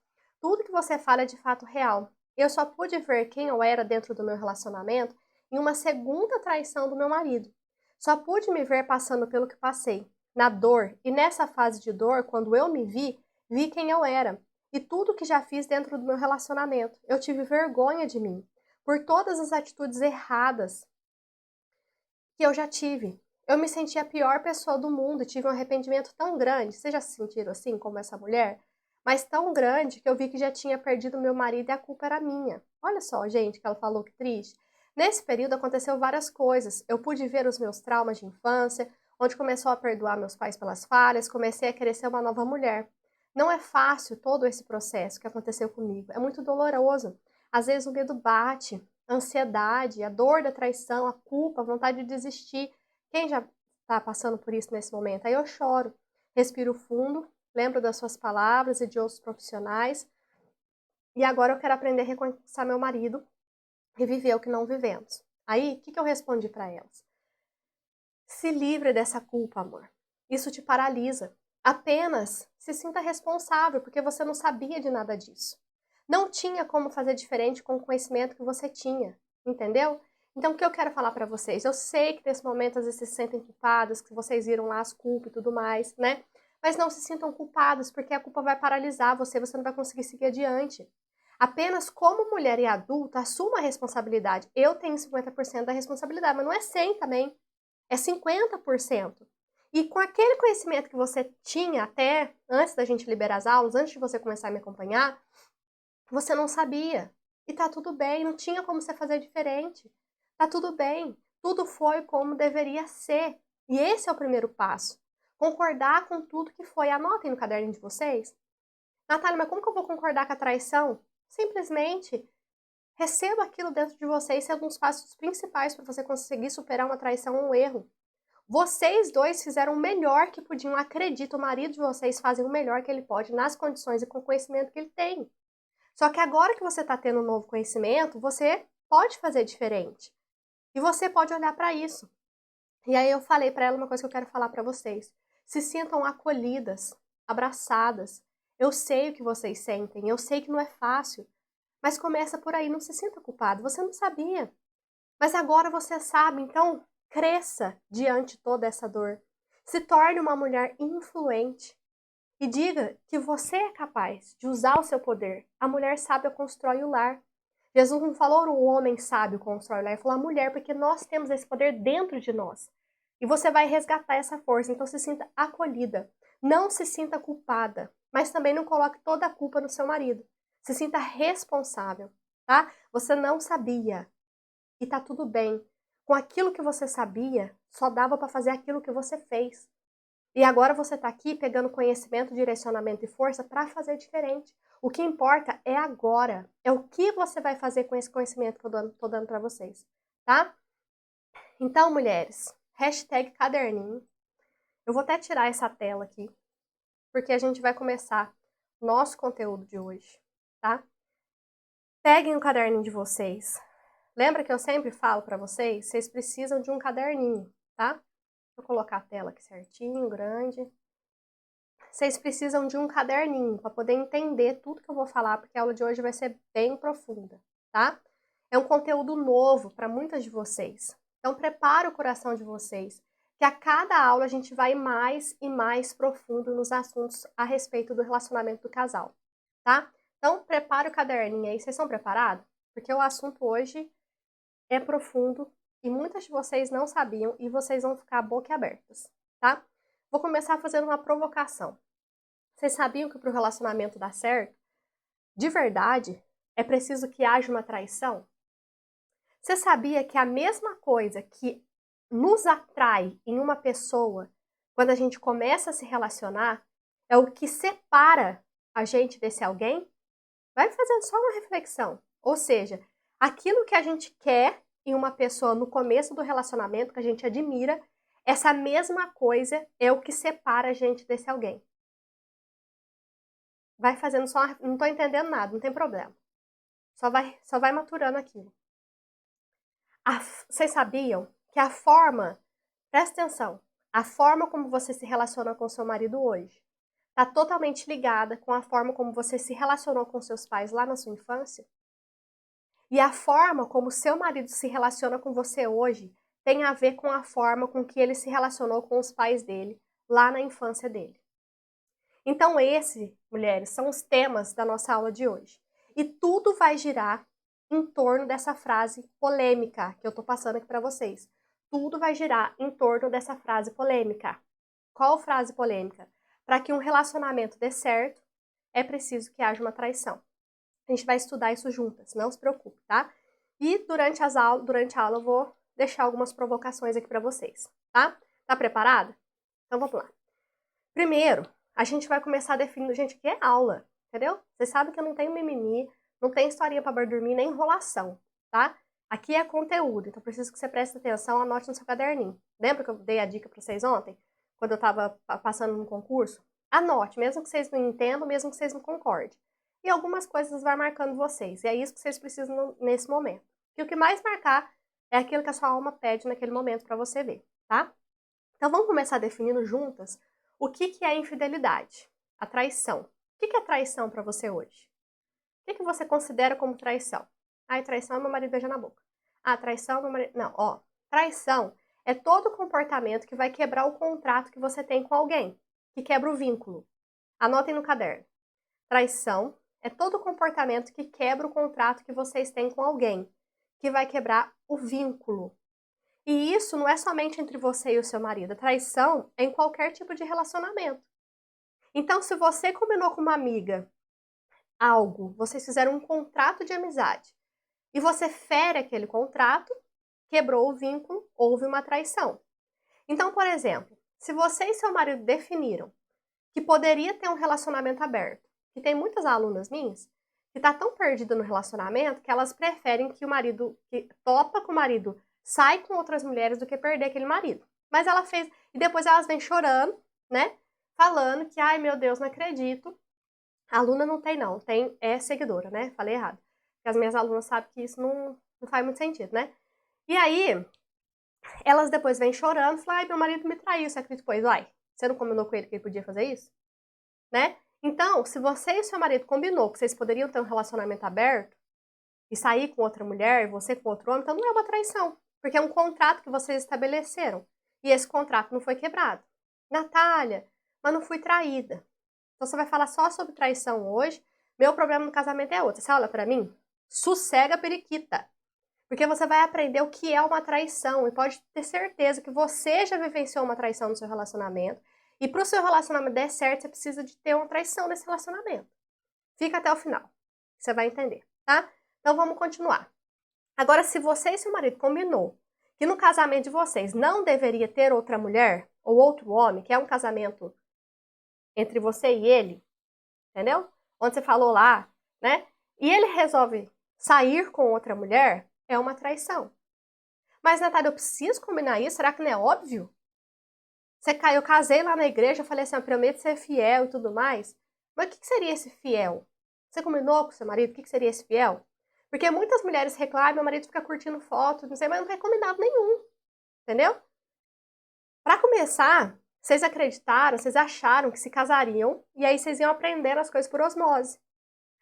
tudo que você fala é de fato real. Eu só pude ver quem eu era dentro do meu relacionamento em uma segunda traição do meu marido. Só pude me ver passando pelo que passei, na dor. E nessa fase de dor, quando eu me vi quem eu era. E tudo que já fiz dentro do meu relacionamento. Eu tive vergonha de mim por todas as atitudes erradas que eu já tive. Eu me senti a pior pessoa do mundo e tive um arrependimento tão grande. Vocês já se sentiram assim, como essa mulher? Mas tão grande que eu vi que já tinha perdido meu marido e a culpa era minha. Olha só, gente, que ela falou, que triste. Nesse período aconteceu várias coisas. Eu pude ver os meus traumas de infância, onde começou a perdoar meus pais pelas falhas, comecei a querer ser uma nova mulher. Não é fácil todo esse processo que aconteceu comigo. É muito doloroso. Às vezes o medo bate, a ansiedade, a dor da traição, a culpa, a vontade de desistir. Quem já está passando por isso nesse momento? Aí eu choro, respiro fundo, lembro das suas palavras e de outros profissionais. E agora eu quero aprender a reconquistar meu marido e viver o que não vivemos. Aí, o que eu respondi para elas? Se livre dessa culpa, amor. Isso te paralisa. Apenas se sinta responsável, porque você não sabia de nada disso. Não tinha como fazer diferente com o conhecimento que você tinha, entendeu? Então, o que eu quero falar para vocês? Eu sei que nesse momento às vezes vocês se sentem culpados, que vocês viram lá as culpas e tudo mais, né? Mas não se sintam culpados, porque a culpa vai paralisar você, você não vai conseguir seguir adiante. Apenas como mulher e adulta, assuma a responsabilidade. Eu tenho 50% da responsabilidade, mas não é 100 também. É 50%. E com aquele conhecimento que você tinha até antes da gente liberar as aulas, antes de você começar a me acompanhar, você não sabia. E tá tudo bem, não tinha como você fazer diferente. Tá tudo bem. Tudo foi como deveria ser. E esse é o primeiro passo. Concordar com tudo que foi. Anotem no caderninho de vocês. Natália, mas como que eu vou concordar com a traição? Simplesmente receba aquilo dentro de você. Esse é um dos passos principais para você conseguir superar uma traição ou um erro. Vocês dois fizeram o melhor que podiam. Acredito, o marido de vocês fazem o melhor que ele pode nas condições e com o conhecimento que ele tem. Só que agora que você está tendo um novo conhecimento, você pode fazer diferente. E você pode olhar para isso. E aí eu falei para ela uma coisa que eu quero falar para vocês. Se sintam acolhidas, abraçadas. Eu sei o que vocês sentem, eu sei que não é fácil. Mas começa por aí, não se sinta culpado. Você não sabia. Mas agora você sabe, então cresça diante de toda essa dor. Se torne uma mulher influente. E diga que você é capaz de usar o seu poder. A mulher sábia constrói o lar. Jesus não falou o homem sábio constrói o lar, ele falou a mulher, porque nós temos esse poder dentro de nós. E você vai resgatar essa força, então se sinta acolhida. Não se sinta culpada, mas também não coloque toda a culpa no seu marido. Se sinta responsável, tá? Você não sabia. E tá tudo bem. Com aquilo que você sabia, só dava para fazer aquilo que você fez. E agora você está aqui pegando conhecimento, direcionamento e força para fazer diferente. O que importa é agora. É o que você vai fazer com esse conhecimento que eu tô dando para vocês, tá? Então, mulheres, hashtag caderninho. Eu vou até tirar essa tela aqui, porque a gente vai começar o nosso conteúdo de hoje, tá? Peguem o caderninho de vocês. Lembra que eu sempre falo para vocês? Vocês precisam de um caderninho, tá? Vou colocar a tela aqui certinho, grande. Vocês precisam de um caderninho para poder entender tudo que eu vou falar, porque a aula de hoje vai ser bem profunda, tá? É um conteúdo novo para muitas de vocês. Então, prepara o coração de vocês. que a cada aula a gente vai mais e mais profundo nos assuntos a respeito do relacionamento do casal, tá? Então, prepare o caderninho aí. Vocês estão preparados? Porque o assunto hoje é profundo e muitas de vocês não sabiam e vocês vão ficar boquiabertas, tá? Vou começar fazendo uma provocação. Vocês sabiam que para o relacionamento dar certo, de verdade, é preciso que haja uma traição? Você sabia que a mesma coisa que nos atrai em uma pessoa quando a gente começa a se relacionar é o que separa a gente desse alguém? Vai fazendo só uma reflexão. Ou seja, aquilo que a gente quer em uma pessoa no começo do relacionamento, que a gente admira, essa mesma coisa é o que separa a gente desse alguém. Vai fazendo só, não tô entendendo nada, não tem problema. Só vai maturando aquilo. Vocês sabiam que a forma, presta atenção, a forma como você se relaciona com seu marido hoje está totalmente ligada com a forma como você se relacionou com seus pais lá na sua infância? E a forma como seu marido se relaciona com você hoje tem a ver com a forma com que ele se relacionou com os pais dele lá na infância dele. Então esses, mulheres, são os temas da nossa aula de hoje. E tudo vai girar em torno dessa frase polêmica que eu tô passando aqui para vocês. Tudo vai girar em torno dessa frase polêmica. Qual frase polêmica? Para que um relacionamento dê certo, é preciso que haja uma traição. A gente vai estudar isso juntas, não se preocupe, tá? E durante a aula eu vou deixar algumas provocações aqui para vocês, tá? Tá preparada? Então vamos lá. Primeiro, a gente vai começar definindo, gente, o que é aula, entendeu? Vocês sabem que eu não tenho mimimi, não tem historinha para dormir, nem enrolação, tá? Aqui é conteúdo, então preciso que você preste atenção, anote no seu caderninho. Lembra que eu dei a dica para vocês ontem? Quando eu estava passando no concurso? Anote, mesmo que vocês não entendam, mesmo que vocês não concordem. E algumas coisas vai marcando vocês, e é isso que vocês precisam nesse momento. E o que mais marcar é aquilo que a sua alma pede naquele momento para você ver, tá? Então vamos começar definindo juntas o que é a infidelidade, a traição. O que é traição para você hoje? O que você considera como traição? Ah, traição é meu marido beijar na boca. Ah, traição é meu marido... Não, ó. Traição é todo comportamento que vai quebrar o contrato que você tem com alguém, que quebra o vínculo. Anotem no caderno. Traição é todo comportamento que quebra o contrato que vocês têm com alguém, que vai quebrar o vínculo. E isso não é somente entre você e o seu marido. A traição é em qualquer tipo de relacionamento. Então, se você combinou com uma amiga algo, vocês fizeram um contrato de amizade, e você fere aquele contrato, quebrou o vínculo, houve uma traição. Então, por exemplo, se você e seu marido definiram que poderia ter um relacionamento aberto, que tem muitas alunas minhas que tá tão perdida no relacionamento que elas preferem que o marido, que topa com o marido, sai com outras mulheres do que perder aquele marido. Mas ela fez, e depois elas vêm chorando, né? Falando que, ai meu Deus, não acredito. A aluna não tem não, é seguidora, né? Falei errado. Porque as minhas alunas sabem que isso não faz muito sentido, né? E aí, elas depois vêm chorando, falam, ai, meu marido me traiu, você acredita? Pois, uai, você não combinou com ele que ele podia fazer isso? Né? Então, se você e seu marido combinou que vocês poderiam ter um relacionamento aberto e sair com outra mulher, você com outro homem, então não é uma traição, porque é um contrato que vocês estabeleceram e esse contrato não foi quebrado. Natália, mas não fui traída. Então você vai falar só sobre traição hoje, meu problema no casamento é outro. Você olha pra mim? Sossega, periquita. Porque você vai aprender o que é uma traição e pode ter certeza que você já vivenciou uma traição no seu relacionamento. E para o seu relacionamento der certo, você precisa de ter uma traição nesse relacionamento. Fica até o final, você vai entender, tá? Então vamos continuar. Agora, se você e seu marido combinou que no casamento de vocês não deveria ter outra mulher ou outro homem, que é um casamento entre você e ele, entendeu? Onde você falou lá, né? E ele resolve sair com outra mulher, é uma traição. Mas, Natália, eu preciso combinar isso? Será que não é óbvio? Eu casei lá na igreja, falei assim, eu prometo ser fiel e tudo mais. Mas o que seria esse fiel? Você combinou com seu marido? O que seria esse fiel? Porque muitas mulheres reclamam, meu marido fica curtindo foto, não sei, mas não tem combinado nenhum. Entendeu? Para começar, vocês acreditaram, vocês acharam que se casariam e aí vocês iam aprendendo as coisas por osmose.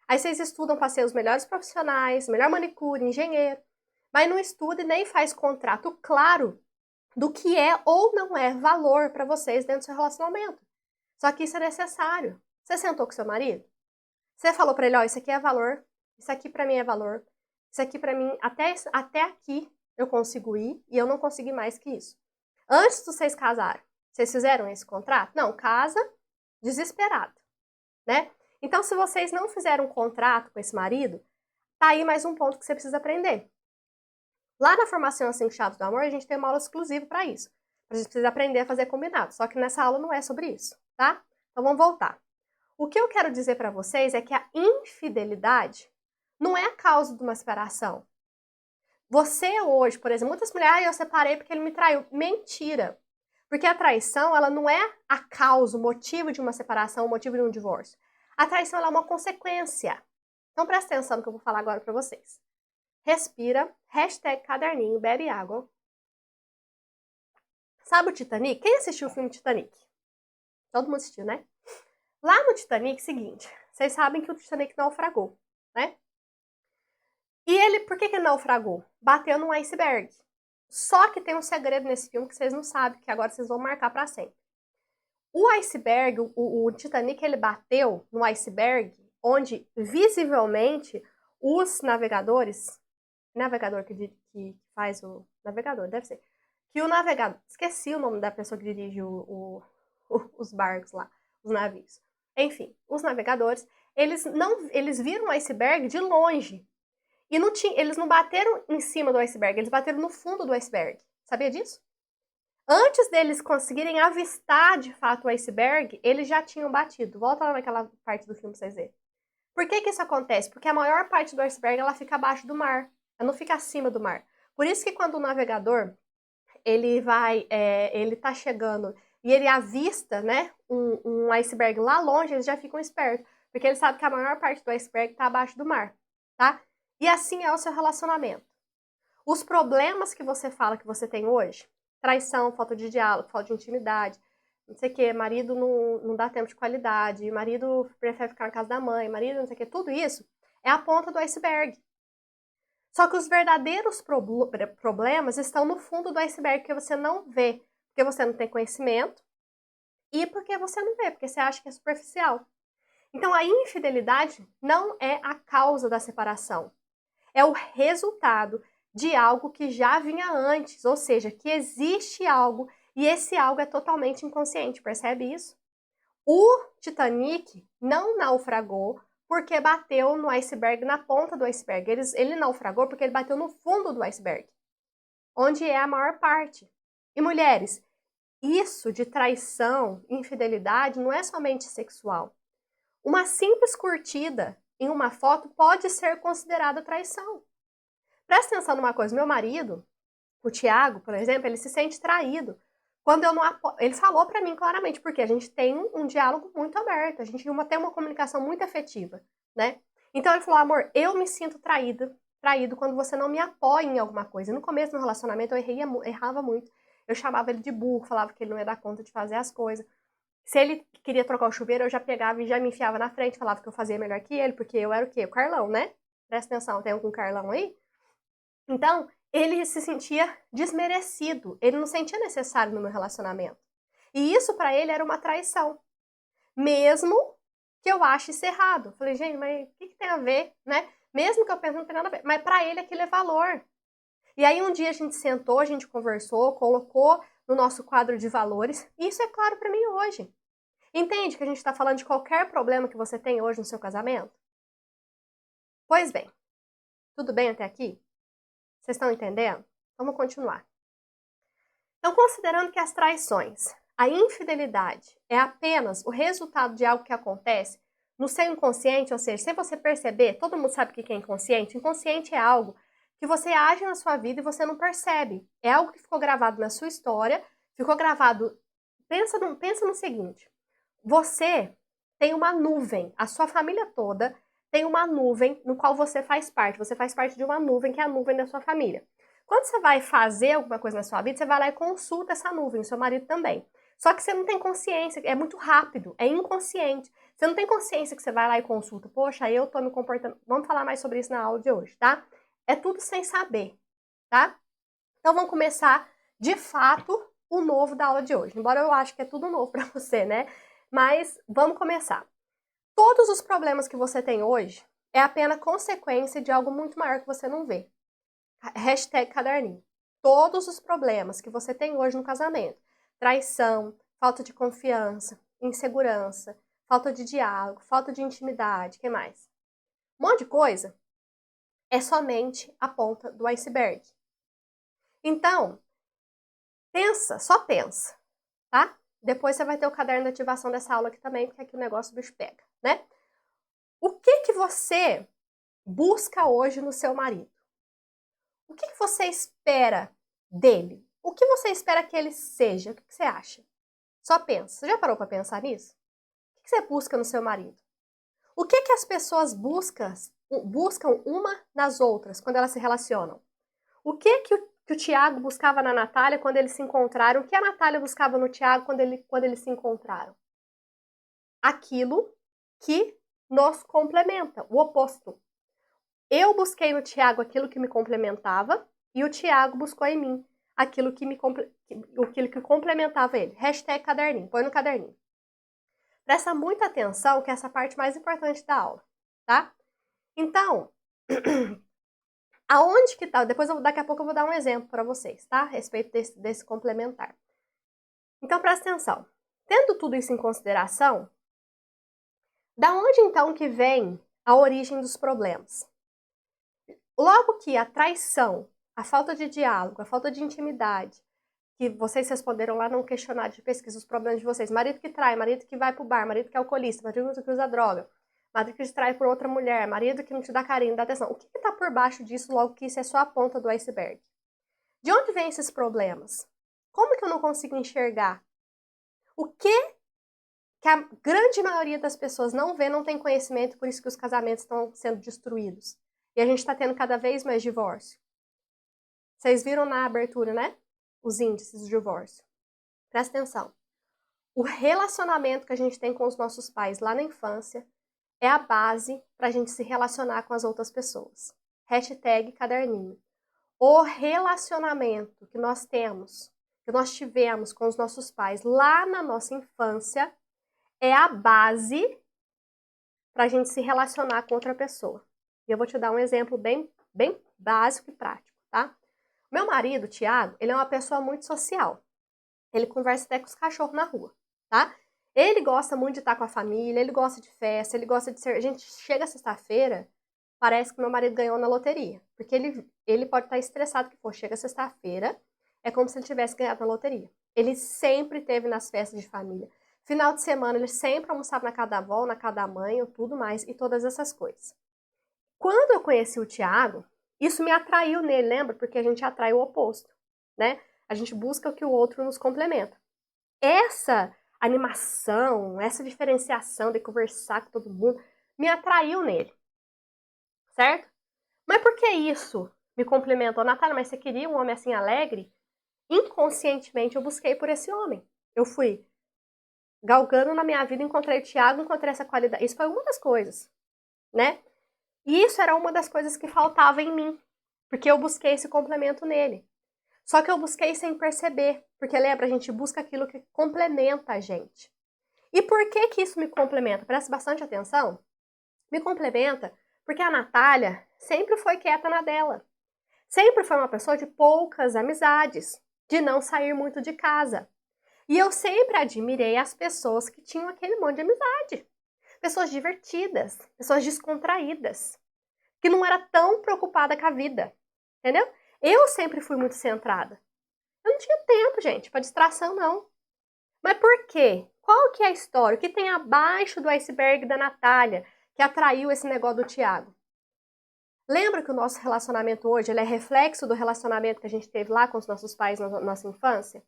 Aí vocês estudam para ser os melhores profissionais, melhor manicure, engenheiro, mas não estuda e nem faz contrato claro do que é ou não é valor para vocês dentro do seu relacionamento. Só que isso é necessário. Você sentou com seu marido? Você falou para ele, ó, isso aqui é valor, isso aqui para mim é valor, isso aqui para mim, até aqui eu consigo ir e eu não consigo ir mais que isso. Antes de vocês casarem, vocês fizeram esse contrato? Não, casa desesperado, né? Então, se vocês não fizeram um contrato com esse marido, tá aí mais um ponto que você precisa aprender. Lá na formação 5 Chaves do Amor, a gente tem uma aula exclusiva para isso. A gente precisa aprender a fazer combinado. Só que nessa aula não é sobre isso, tá? Então vamos voltar. O que eu quero dizer para vocês é que a infidelidade não é a causa de uma separação. Você hoje, por exemplo, muitas mulheres, eu separei porque ele me traiu. Mentira. Porque a traição, ela não é a causa, o motivo de uma separação, o motivo de um divórcio. A traição, ela é uma consequência. Então presta atenção no que eu vou falar agora para vocês. Respira, #caderninho, bebe água. Sabe o Titanic? Quem assistiu o filme Titanic? Todo mundo assistiu, né? Lá no Titanic, seguinte, vocês sabem que o Titanic naufragou, né? E ele, por que ele naufragou? Bateu num iceberg. Só que tem um segredo nesse filme que vocês não sabem, que agora vocês vão marcar para sempre. O iceberg, o Titanic, ele bateu no iceberg, onde visivelmente os navegadores, navegador que faz o navegador, deve ser, que o navegador, esqueci o nome da pessoa que dirige os barcos lá, os navios. Enfim, os navegadores, eles viram o iceberg de longe. E eles não bateram em cima do iceberg, eles bateram no fundo do iceberg. Sabia disso? Antes deles conseguirem avistar de fato o iceberg, eles já tinham batido. Volta lá naquela parte do filme pra vocês verem. Por que isso acontece? Porque a maior parte do iceberg ela fica abaixo do mar, ela não fica acima do mar. Por isso que quando o navegador ele tá chegando e ele avista, né, um iceberg lá longe, eles já ficam espertos, porque eles sabem que a maior parte do iceberg está abaixo do mar, tá? E assim é o seu relacionamento. Os problemas que você fala que você tem hoje, traição, falta de diálogo, falta de intimidade, não sei o que, marido não dá tempo de qualidade, marido prefere ficar na casa da mãe, marido não sei o que, tudo isso é a ponta do iceberg. Só que os verdadeiros problemas estão no fundo do iceberg, que você não vê, porque você não tem conhecimento e porque você não vê, porque você acha que é superficial. Então, a infidelidade não é a causa da separação. É o resultado de algo que já vinha antes, ou seja, que existe algo e esse algo é totalmente inconsciente, percebe isso? O Titanic não naufragou porque bateu no iceberg, na ponta do iceberg. Ele naufragou porque ele bateu no fundo do iceberg, onde é a maior parte. E mulheres, isso de traição, infidelidade, não é somente sexual. Uma simples curtida em uma foto pode ser considerada traição. Presta atenção numa coisa, meu marido, o Thiago, por exemplo, ele se sente traído. Quando eu não ele falou para mim claramente, porque a gente tem um diálogo muito aberto, a gente tem uma comunicação muito afetiva, né? Então ele falou, amor, eu me sinto traído quando você não me apoia em alguma coisa. No começo do relacionamento eu errava muito. Eu chamava ele de burro, falava que ele não ia dar conta de fazer as coisas. Se ele queria trocar o chuveiro, eu já pegava e já me enfiava na frente, falava que eu fazia melhor que ele, porque eu era o quê? O Carlão, né? Presta atenção, tem um com o Carlão aí? Então, ele se sentia desmerecido, ele não sentia necessário no meu relacionamento. E isso para ele era uma traição. Mesmo que eu ache isso errado. Eu falei, gente, mas o que tem a ver, né? Mesmo que eu pense, não tem nada a ver. Mas para ele aquilo é valor. E aí um dia a gente sentou, a gente conversou, colocou no nosso quadro de valores. E isso é claro para mim hoje. Entende que a gente está falando de qualquer problema que você tem hoje no seu casamento? Pois bem, tudo bem até aqui? Vocês estão entendendo? Vamos continuar. Então, considerando que as traições, a infidelidade é apenas o resultado de algo que acontece no seu inconsciente, ou seja, sem você perceber, todo mundo sabe o que é inconsciente. Inconsciente é algo que você age na sua vida e você não percebe. É algo que ficou gravado na sua história, ficou gravado. Pensa no seguinte: você tem uma nuvem, a sua família toda tem uma nuvem no qual você faz parte. Você faz parte de uma nuvem que é a nuvem da sua família. Quando você vai fazer alguma coisa na sua vida, você vai lá e consulta essa nuvem, seu marido também. Só que você não tem consciência, é muito rápido, é inconsciente. Você não tem consciência que você vai lá e consulta. Poxa, eu tô me comportando. Vamos falar mais sobre isso na aula de hoje, tá? É tudo sem saber, tá? Então vamos começar de fato, o novo da aula de hoje. Embora eu acho que é tudo novo para você, né? Mas vamos começar. Todos os problemas que você tem hoje é apenas consequência de algo muito maior que você não vê. Hashtag caderninho. Todos os problemas que você tem hoje no casamento, traição, falta de confiança, insegurança, falta de diálogo, falta de intimidade, o que mais? Um monte de coisa é somente a ponta do iceberg. Então, pensa, só pensa, tá? Depois você vai ter o caderno de ativação dessa aula aqui também, porque aqui o negócio do bicho pega, né? O que você busca hoje no seu marido? O que você espera dele? O que você espera que ele seja? O que você acha? Só pensa. Você já parou para pensar nisso? O que você busca no seu marido? O que as pessoas buscam uma nas outras quando elas se relacionam? O que o Tiago buscava na Natália quando eles se encontraram? O que a Natália buscava no Tiago quando eles se encontraram? Aquilo que nos complementa, o oposto. Eu busquei no Tiago aquilo que me complementava e o Tiago buscou em mim aquilo que complementava ele. Hashtag caderninho, põe no caderninho. Presta muita atenção que essa é a parte mais importante da aula, tá? Então, aonde que tá? Daqui a pouco eu vou dar um exemplo para vocês, tá? A respeito desse complementar. Então, presta atenção. Tendo tudo isso em consideração, da onde então que vem a origem dos problemas? Logo que a traição, a falta de diálogo, a falta de intimidade, que vocês responderam lá no questionário de pesquisa, os problemas de vocês, marido que trai, marido que vai pro bar, marido que é alcoolista, marido que usa droga, marido que te trai por outra mulher, marido que não te dá carinho, não dá atenção. O que está por baixo disso, logo que isso é só a ponta do iceberg? De onde vêm esses problemas? Como que eu não consigo enxergar? O que a grande maioria das pessoas não vê, não tem conhecimento, por isso que os casamentos estão sendo destruídos. E a gente está tendo cada vez mais divórcio. Vocês viram na abertura, né? Os índices de divórcio. Presta atenção. O relacionamento que a gente tem com os nossos pais lá na infância é a base para a gente se relacionar com as outras pessoas. Hashtag caderninho. O relacionamento que nós temos, que nós tivemos com os nossos pais lá na nossa infância, é a base para a gente se relacionar com outra pessoa. E eu vou te dar um exemplo bem básico e prático, tá? Meu marido, Thiago, ele é uma pessoa muito social. Ele conversa até com os cachorros na rua, tá? Ele gosta muito de estar com a família, ele gosta de festa, ele gosta de ser... A gente chega sexta-feira, parece que meu marido ganhou na loteria. Porque ele pode estar estressado que for. Chega sexta-feira, é como se ele tivesse ganhado na loteria. Ele sempre teve nas festas de família. Final de semana, ele sempre almoçava na casa da avó, na casa da mãe, tudo mais, e todas essas coisas. Quando eu conheci o Thiago, isso me atraiu nele, lembra? Porque a gente atrai o oposto, né? A gente busca o que o outro nos complementa. Essa animação, essa diferenciação de conversar com todo mundo, me atraiu nele, certo? Mas por que isso me complementou? Natália, mas você queria um homem assim alegre? Inconscientemente eu busquei por esse homem. Eu fui galgando na minha vida, encontrei o Thiago, encontrei essa qualidade. Isso foi uma das coisas, né? E isso era uma das coisas que faltava em mim, porque eu busquei esse complemento nele. Só que eu busquei sem perceber, porque lembra, a gente busca aquilo que complementa a gente. E por que isso me complementa? Presta bastante atenção. Me complementa porque a Natália sempre foi quieta na dela. Sempre foi uma pessoa de poucas amizades, de não sair muito de casa. E eu sempre admirei as pessoas que tinham aquele monte de amizade. Pessoas divertidas, pessoas descontraídas, que não era tão preocupada com a vida, entendeu? Eu sempre fui muito centrada. Eu não tinha tempo, gente, para distração, não. Mas por quê? Qual que é a história? O que tem abaixo do iceberg da Natália que atraiu esse negócio do Thiago? Lembra que o nosso relacionamento hoje ele é reflexo do relacionamento que a gente teve lá com os nossos pais na nossa infância?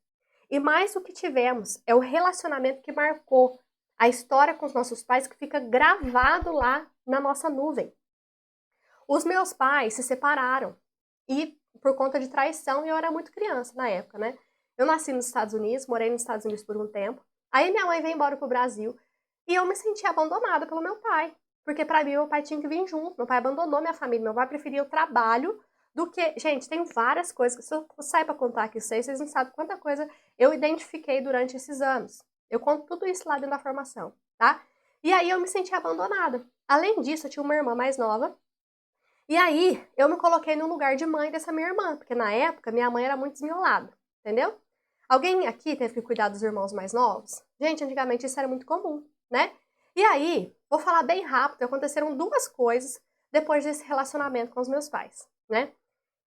E mais do que tivemos, é o relacionamento que marcou a história com os nossos pais que fica gravado lá na nossa nuvem. Os meus pais se separaram e por conta de traição, e eu era muito criança na época, né? Eu nasci nos Estados Unidos, morei nos Estados Unidos por um tempo. Aí minha mãe veio embora pro Brasil e eu me senti abandonada pelo meu pai. Porque para mim, meu pai tinha que vir junto. Meu pai abandonou minha família. Meu pai preferia o trabalho do que... Gente, tem várias coisas, que se eu sair pra contar aqui vocês não sabem quanta coisa eu identifiquei durante esses anos. Eu conto tudo isso lá dentro da formação, tá? E aí eu me senti abandonada. Além disso, eu tinha uma irmã mais nova. E aí eu me coloquei no lugar de mãe dessa minha irmã, porque na época minha mãe era muito desmiolada, entendeu? Alguém aqui teve que cuidar dos irmãos mais novos? Gente, antigamente isso era muito comum, né? E aí, vou falar bem rápido, aconteceram duas coisas depois desse relacionamento com os meus pais, né?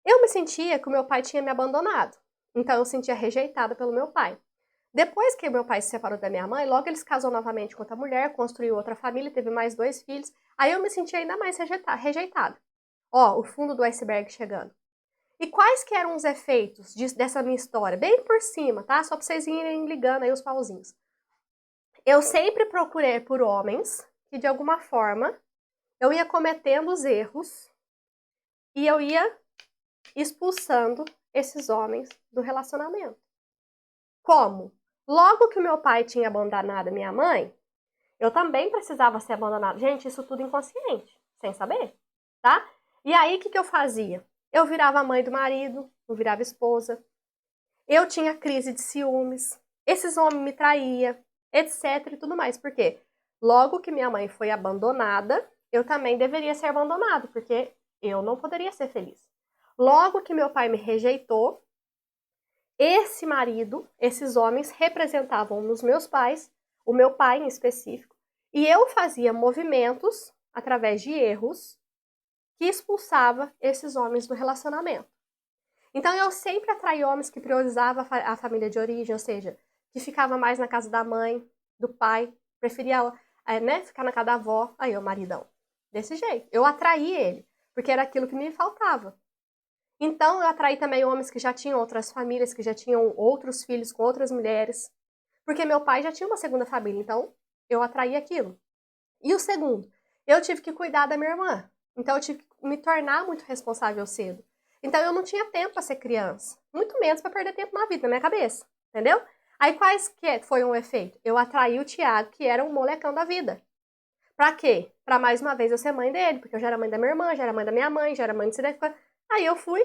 Eu me sentia que o meu pai tinha me abandonado, então eu sentia rejeitada pelo meu pai. Depois que meu pai se separou da minha mãe, logo ele se casou novamente com outra mulher, construiu outra família, teve mais 2 filhos, aí eu me senti ainda mais rejeitada. Ó, o fundo do iceberg chegando. E quais que eram os efeitos dessa minha história? Bem por cima, tá? Só pra vocês irem ligando aí os pauzinhos. Eu sempre procurei por homens que, de alguma forma, eu ia cometendo os erros e eu ia expulsando esses homens do relacionamento. Como? Logo que o meu pai tinha abandonado a minha mãe, eu também precisava ser abandonada. Gente, isso tudo inconsciente, sem saber, tá? E aí, o que eu fazia? Eu virava a mãe do marido, eu virava esposa. Eu tinha crise de ciúmes. Esses homens me traíam, etc e tudo mais. Por quê? Logo que minha mãe foi abandonada, eu também deveria ser abandonado, porque eu não poderia ser feliz. Logo que meu pai me rejeitou, esse marido, esses homens representavam os meus pais, o meu pai em específico, e eu fazia movimentos através de erros que expulsava esses homens do relacionamento. Então eu sempre atraí homens que priorizavam a família de origem, ou seja, que ficava mais na casa da mãe, do pai, preferia ficar na casa da avó, aí o maridão. Desse jeito. Eu atraí ele, porque era aquilo que me faltava. Então eu atraí também homens que já tinham outras famílias, que já tinham outros filhos com outras mulheres, porque meu pai já tinha uma segunda família, então eu atraí aquilo. E o segundo, eu tive que cuidar da minha irmã, então eu tive que me tornar muito responsável cedo. Então eu não tinha tempo para ser criança, muito menos para perder tempo na vida, na minha cabeça, entendeu? Aí quais que foi um efeito? Eu atraí o Tiago, que era um molecão da vida. Pra quê? Pra mais uma vez eu ser mãe dele, porque eu já era mãe da minha irmã, já era mãe da minha mãe, já era mãe de Sideca. Aí eu fui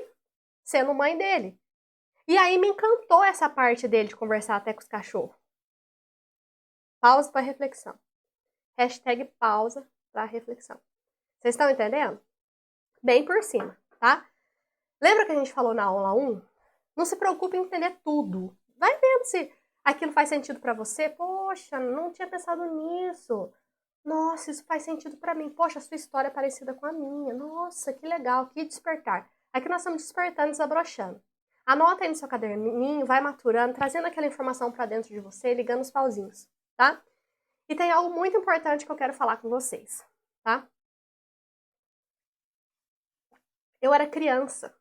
sendo mãe dele. E aí me encantou essa parte dele de conversar até com os cachorros. Pausa para reflexão. Hashtag pausa para reflexão. Vocês estão entendendo? Bem por cima, tá? Lembra que a gente falou na aula 1? Não se preocupe em entender tudo. Vai vendo se aquilo faz sentido para você. Poxa, não tinha pensado nisso. Nossa, isso faz sentido para mim. Poxa, a sua história é parecida com a minha. Nossa, que legal, que despertar. Aqui nós estamos despertando, desabrochando. Anota aí no seu caderninho, vai maturando, trazendo aquela informação para dentro de você, ligando os pauzinhos, tá? E tem algo muito importante que eu quero falar com vocês, tá? Eu era criança.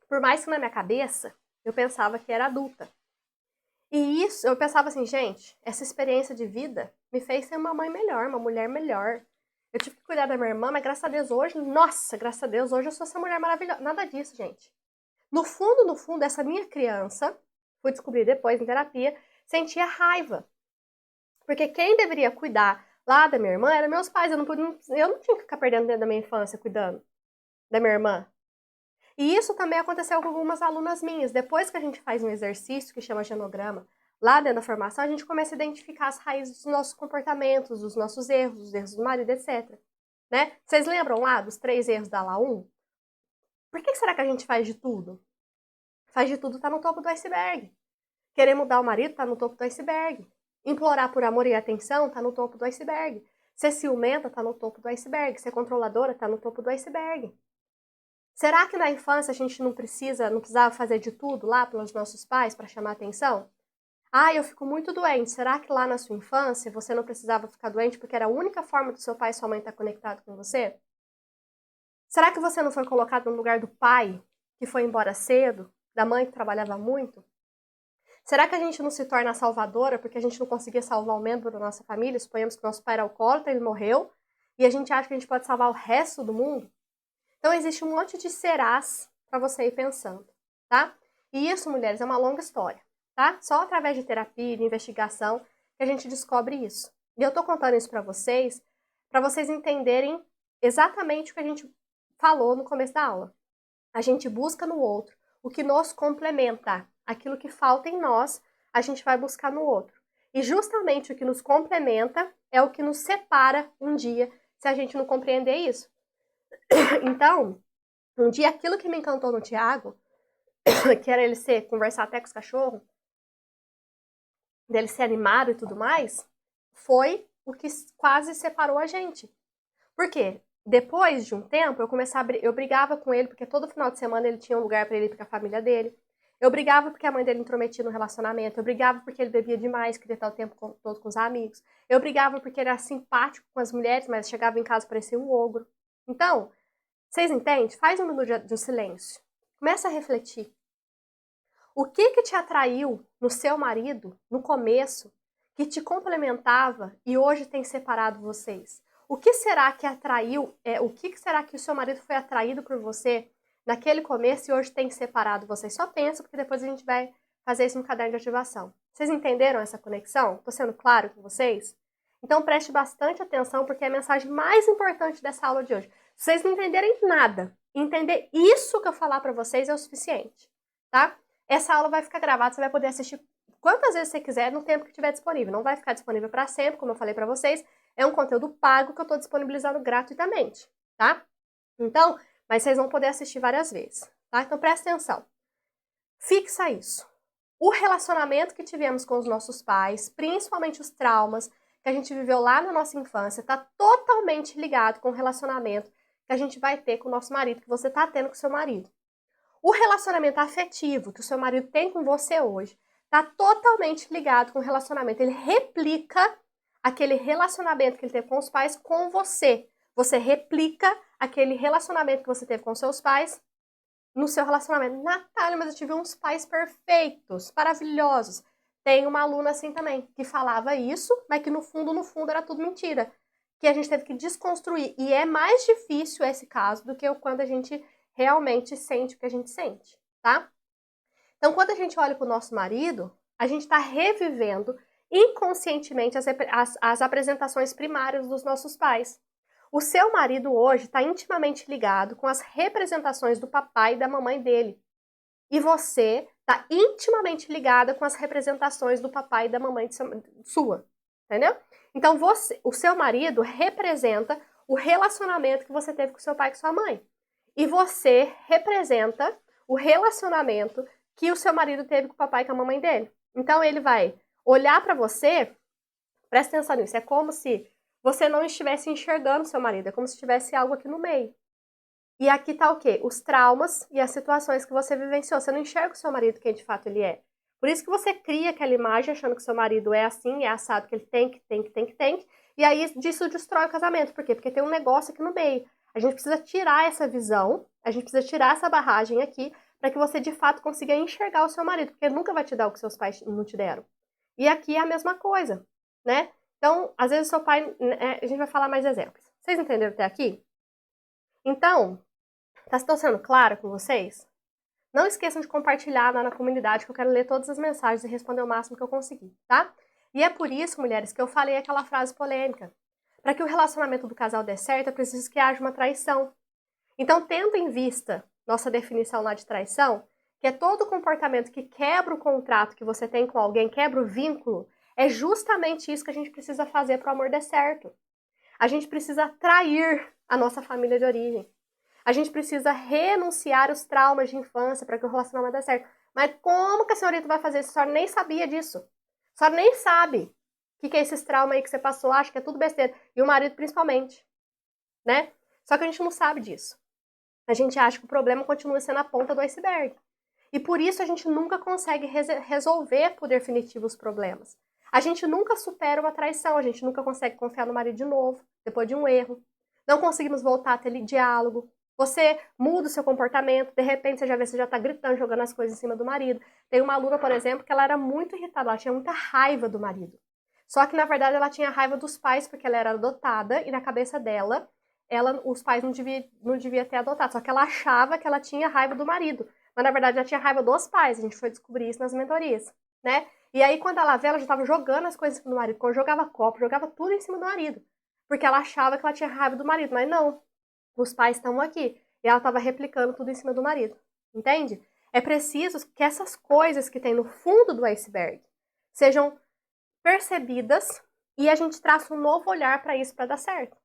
Por mais que na minha cabeça eu pensava que era adulta. E isso, eu pensava assim, gente, essa experiência de vida me fez ser uma mãe melhor, uma mulher melhor. Eu tive que cuidar da minha irmã, mas graças a Deus hoje, nossa, graças a Deus, hoje eu sou essa mulher maravilhosa. Nada disso, gente. No fundo, essa minha criança, fui descobrir depois em terapia, sentia raiva. Porque quem deveria cuidar lá da minha irmã eram meus pais. Eu não tinha que ficar perdendo tempo da minha infância cuidando da minha irmã. E isso também aconteceu com algumas alunas minhas. Depois que a gente faz um exercício que chama genograma, lá dentro da formação, a gente começa a identificar as raízes dos nossos comportamentos, dos nossos erros, dos erros do marido, etc. Né? Vocês lembram lá dos 3 erros da aula 1? Por que será que a gente faz de tudo? Faz de tudo tá no topo do iceberg. Querer mudar o marido tá no topo do iceberg. Implorar por amor e atenção tá no topo do iceberg. Ser ciumenta tá no topo do iceberg. Ser controladora tá no topo do iceberg. Será que na infância a gente não precisava fazer de tudo lá pelos nossos pais para chamar atenção? Ah, eu fico muito doente. Será que lá na sua infância você não precisava ficar doente porque era a única forma do seu pai e sua mãe estar conectados com você? Será que você não foi colocado no lugar do pai que foi embora cedo, da mãe que trabalhava muito? Será que a gente não se torna salvadora porque a gente não conseguia salvar um membro da nossa família? Suponhamos que nosso pai era alcoólatra, ele morreu, e a gente acha que a gente pode salvar o resto do mundo? Então, existe um monte de serás para você ir pensando, tá? E isso, mulheres, é uma longa história, tá? Só através de terapia, de investigação, que a gente descobre isso. E eu tô contando isso para vocês entenderem exatamente o que a gente falou no começo da aula. A gente busca no outro o que nos complementa. Aquilo que falta em nós, a gente vai buscar no outro. E justamente o que nos complementa é o que nos separa um dia, se a gente não compreender isso. Então, um dia aquilo que me encantou no Tiago, que era ele conversar até com os cachorros, dele ser animado e tudo mais, foi o que quase separou a gente. Por quê? Depois de um tempo, eu brigava com ele, porque todo final de semana ele tinha um lugar para ele ir com a família dele. Eu brigava porque a mãe dele intrometia no relacionamento. Eu brigava porque ele bebia demais, queria estar o tempo todo com os amigos. Eu brigava porque ele era simpático com as mulheres, mas chegava em casa e parecia um ogro. Então, vocês entendem? Faz um minuto de silêncio. Começa a refletir. O que te atraiu no seu marido, no começo, que te complementava e hoje tem separado vocês? O que será que atraiu, o que será que o seu marido foi atraído por você naquele começo e hoje tem separado vocês? Só pensa, porque depois a gente vai fazer isso no caderno de ativação. Vocês entenderam essa conexão? Estou sendo claro com vocês? Então preste bastante atenção, porque é a mensagem mais importante dessa aula de hoje. Se vocês não entenderem nada, entender isso que eu falar para vocês é o suficiente, tá? Essa aula vai ficar gravada, você vai poder assistir quantas vezes você quiser no tempo que estiver disponível. Não vai ficar disponível para sempre, como eu falei para vocês. É um conteúdo pago que eu estou disponibilizando gratuitamente, tá? Então, mas vocês vão poder assistir várias vezes, tá? Então presta atenção. Fixa isso. O relacionamento que tivemos com os nossos pais, principalmente os traumas que a gente viveu lá na nossa infância, está totalmente ligado com o relacionamento que a gente vai ter com o nosso marido, que você está tendo com o seu marido. O relacionamento afetivo que o seu marido tem com você hoje está totalmente ligado com o relacionamento. Ele replica aquele relacionamento que ele teve com os pais com você. Você replica aquele relacionamento que você teve com seus pais no seu relacionamento. Natália, mas eu tive uns pais perfeitos, maravilhosos. Tem uma aluna assim também, que falava isso, mas que no fundo era tudo mentira. Que a gente teve que desconstruir. E é mais difícil esse caso do que quando a gente realmente sente o que a gente sente, tá? Então, quando a gente olha para o nosso marido, a gente está revivendo inconscientemente as apresentações primárias dos nossos pais. O seu marido hoje está intimamente ligado com as representações do papai e da mamãe dele. E você está intimamente ligada com as representações do papai e da mamãe sua, entendeu? Então, o seu marido representa o relacionamento que você teve com seu pai e com sua mãe. E você representa o relacionamento que o seu marido teve com o papai e com a mamãe dele. Então, ele vai olhar para você, presta atenção nisso, é como se você não estivesse enxergando seu marido, é como se tivesse algo aqui no meio. E aqui tá o quê? Os traumas e as situações que você vivenciou. Você não enxerga o seu marido quem de fato ele é. Por isso que você cria aquela imagem achando que seu marido é assim, é assado, que ele tem, e aí disso destrói o casamento. Por quê? Porque tem um negócio aqui no meio. A gente precisa tirar essa visão, a gente precisa tirar essa barragem aqui, para que você de fato consiga enxergar o seu marido, porque ele nunca vai te dar o que seus pais não te deram. E aqui é a mesma coisa, né? Então, às vezes o seu pai, a gente vai falar mais exemplos. Vocês entenderam até aqui? Então, tá sendo claro com vocês? Não esqueçam de compartilhar lá na comunidade, que eu quero ler todas as mensagens e responder o máximo que eu conseguir, tá? E é por isso, mulheres, que eu falei aquela frase polêmica. Para que o relacionamento do casal dê certo, é preciso que haja uma traição. Então, tendo em vista nossa definição lá de traição, que é todo comportamento que quebra o contrato que você tem com alguém, quebra o vínculo, é justamente isso que a gente precisa fazer para o amor dar certo. A gente precisa trair a nossa família de origem. A gente precisa renunciar os traumas de infância para que o relacionamento dê certo. Mas como que a senhorita vai fazer isso? A senhora nem sabia disso. A senhora nem sabe o que é esses traumas aí que você passou, acha que é tudo besteira. E o marido principalmente, né? Só que a gente não sabe disso. A gente acha que o problema continua sendo a ponta do iceberg. E por isso a gente nunca consegue resolver por definitivo os problemas. A gente nunca supera uma traição, a gente nunca consegue confiar no marido de novo, depois de um erro. Não conseguimos voltar a ter diálogo. Você muda o seu comportamento, de repente você já vê, você já tá gritando, jogando as coisas em cima do marido. Tem uma aluna, por exemplo, que ela era muito irritada, ela tinha muita raiva do marido. Só que, na verdade, ela tinha raiva dos pais, porque ela era adotada, e na cabeça dela, os pais não devia ter adotado. Só que ela achava que ela tinha raiva do marido. Mas, na verdade, ela tinha raiva dos pais. A gente foi descobrir isso nas mentorias, né? E aí, quando ela vê, ela já estava jogando as coisas em cima do marido. Quando jogava copo, jogava tudo em cima do marido. Porque ela achava que ela tinha raiva do marido. Mas não, os pais estão aqui. E ela estava replicando tudo em cima do marido. Entende? É preciso que essas coisas que tem no fundo do iceberg sejam percebidas e a gente traça um novo olhar para isso para dar certo,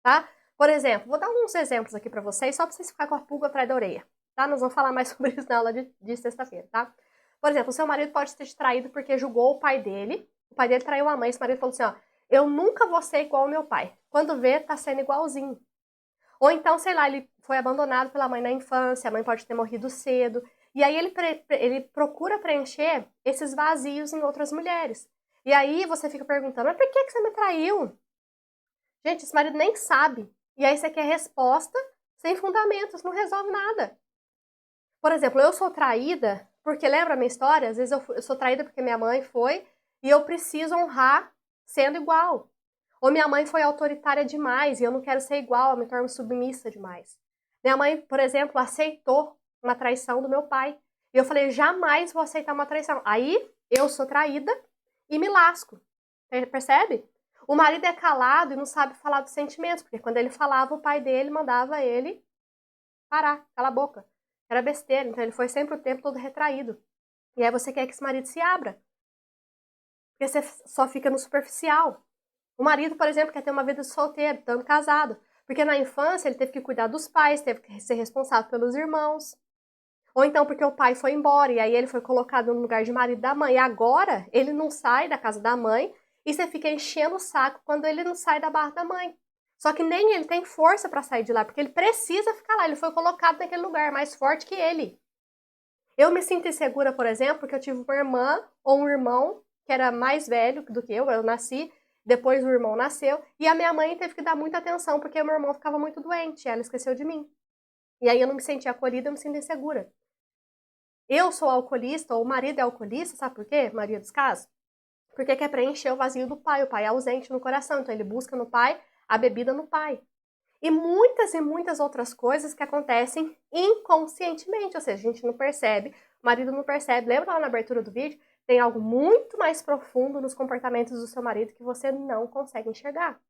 tá? Por exemplo, vou dar uns exemplos aqui para vocês, só para vocês ficarem com a pulga atrás da orelha, tá? Nós vamos falar mais sobre isso na aula de sexta-feira, tá? Por exemplo, o seu marido pode ter te traído porque julgou o pai dele traiu a mãe, esse marido falou assim, ó, eu nunca vou ser igual ao meu pai. Quando vê, tá sendo igualzinho. Ou então, sei lá, ele foi abandonado pela mãe na infância, a mãe pode ter morrido cedo, e aí ele procura preencher esses vazios em outras mulheres. E aí você fica perguntando, mas por que você me traiu? Gente, esse marido nem sabe. E aí você quer resposta sem fundamentos, não resolve nada. Por exemplo, eu sou traída porque, lembra a minha história? Às vezes eu sou traída porque minha mãe foi e eu preciso honrar sendo igual. Ou minha mãe foi autoritária demais e eu não quero ser igual, eu me torno submissa demais. Minha mãe, por exemplo, aceitou uma traição do meu pai. E eu falei, jamais vou aceitar uma traição. Aí eu sou traída e me lasco. Percebe? O marido é calado e não sabe falar dos sentimentos, porque quando ele falava, o pai dele mandava ele parar, cala a boca. Era besteira, então ele foi sempre o tempo todo retraído. E aí você quer que esse marido se abra. Porque você só fica no superficial. O marido, por exemplo, quer ter uma vida de solteiro, estando casado. Porque na infância ele teve que cuidar dos pais, teve que ser responsável pelos irmãos. Ou então porque o pai foi embora e aí ele foi colocado no lugar de marido da mãe. E agora ele não sai da casa da mãe e você fica enchendo o saco quando ele não sai da barra da mãe. Só que nem ele tem força para sair de lá, porque ele precisa ficar lá. Ele foi colocado naquele lugar, mais forte que ele. Eu me sinto insegura, por exemplo, porque eu tive uma irmã ou um irmão que era mais velho do que eu nasci, depois o irmão nasceu, e a minha mãe teve que dar muita atenção, porque o meu irmão ficava muito doente, ela esqueceu de mim. E aí eu não me sentia acolhida, eu me sinto insegura. Eu sou alcoolista, ou o marido é alcoolista, sabe por quê, Maria dos casos? Porque quer preencher o vazio do pai, o pai é ausente no coração, então ele busca no pai a bebida no pai. E muitas outras coisas que acontecem inconscientemente, ou seja, a gente não percebe, o marido não percebe. Lembra lá na abertura do vídeo? Tem algo muito mais profundo nos comportamentos do seu marido que você não consegue enxergar.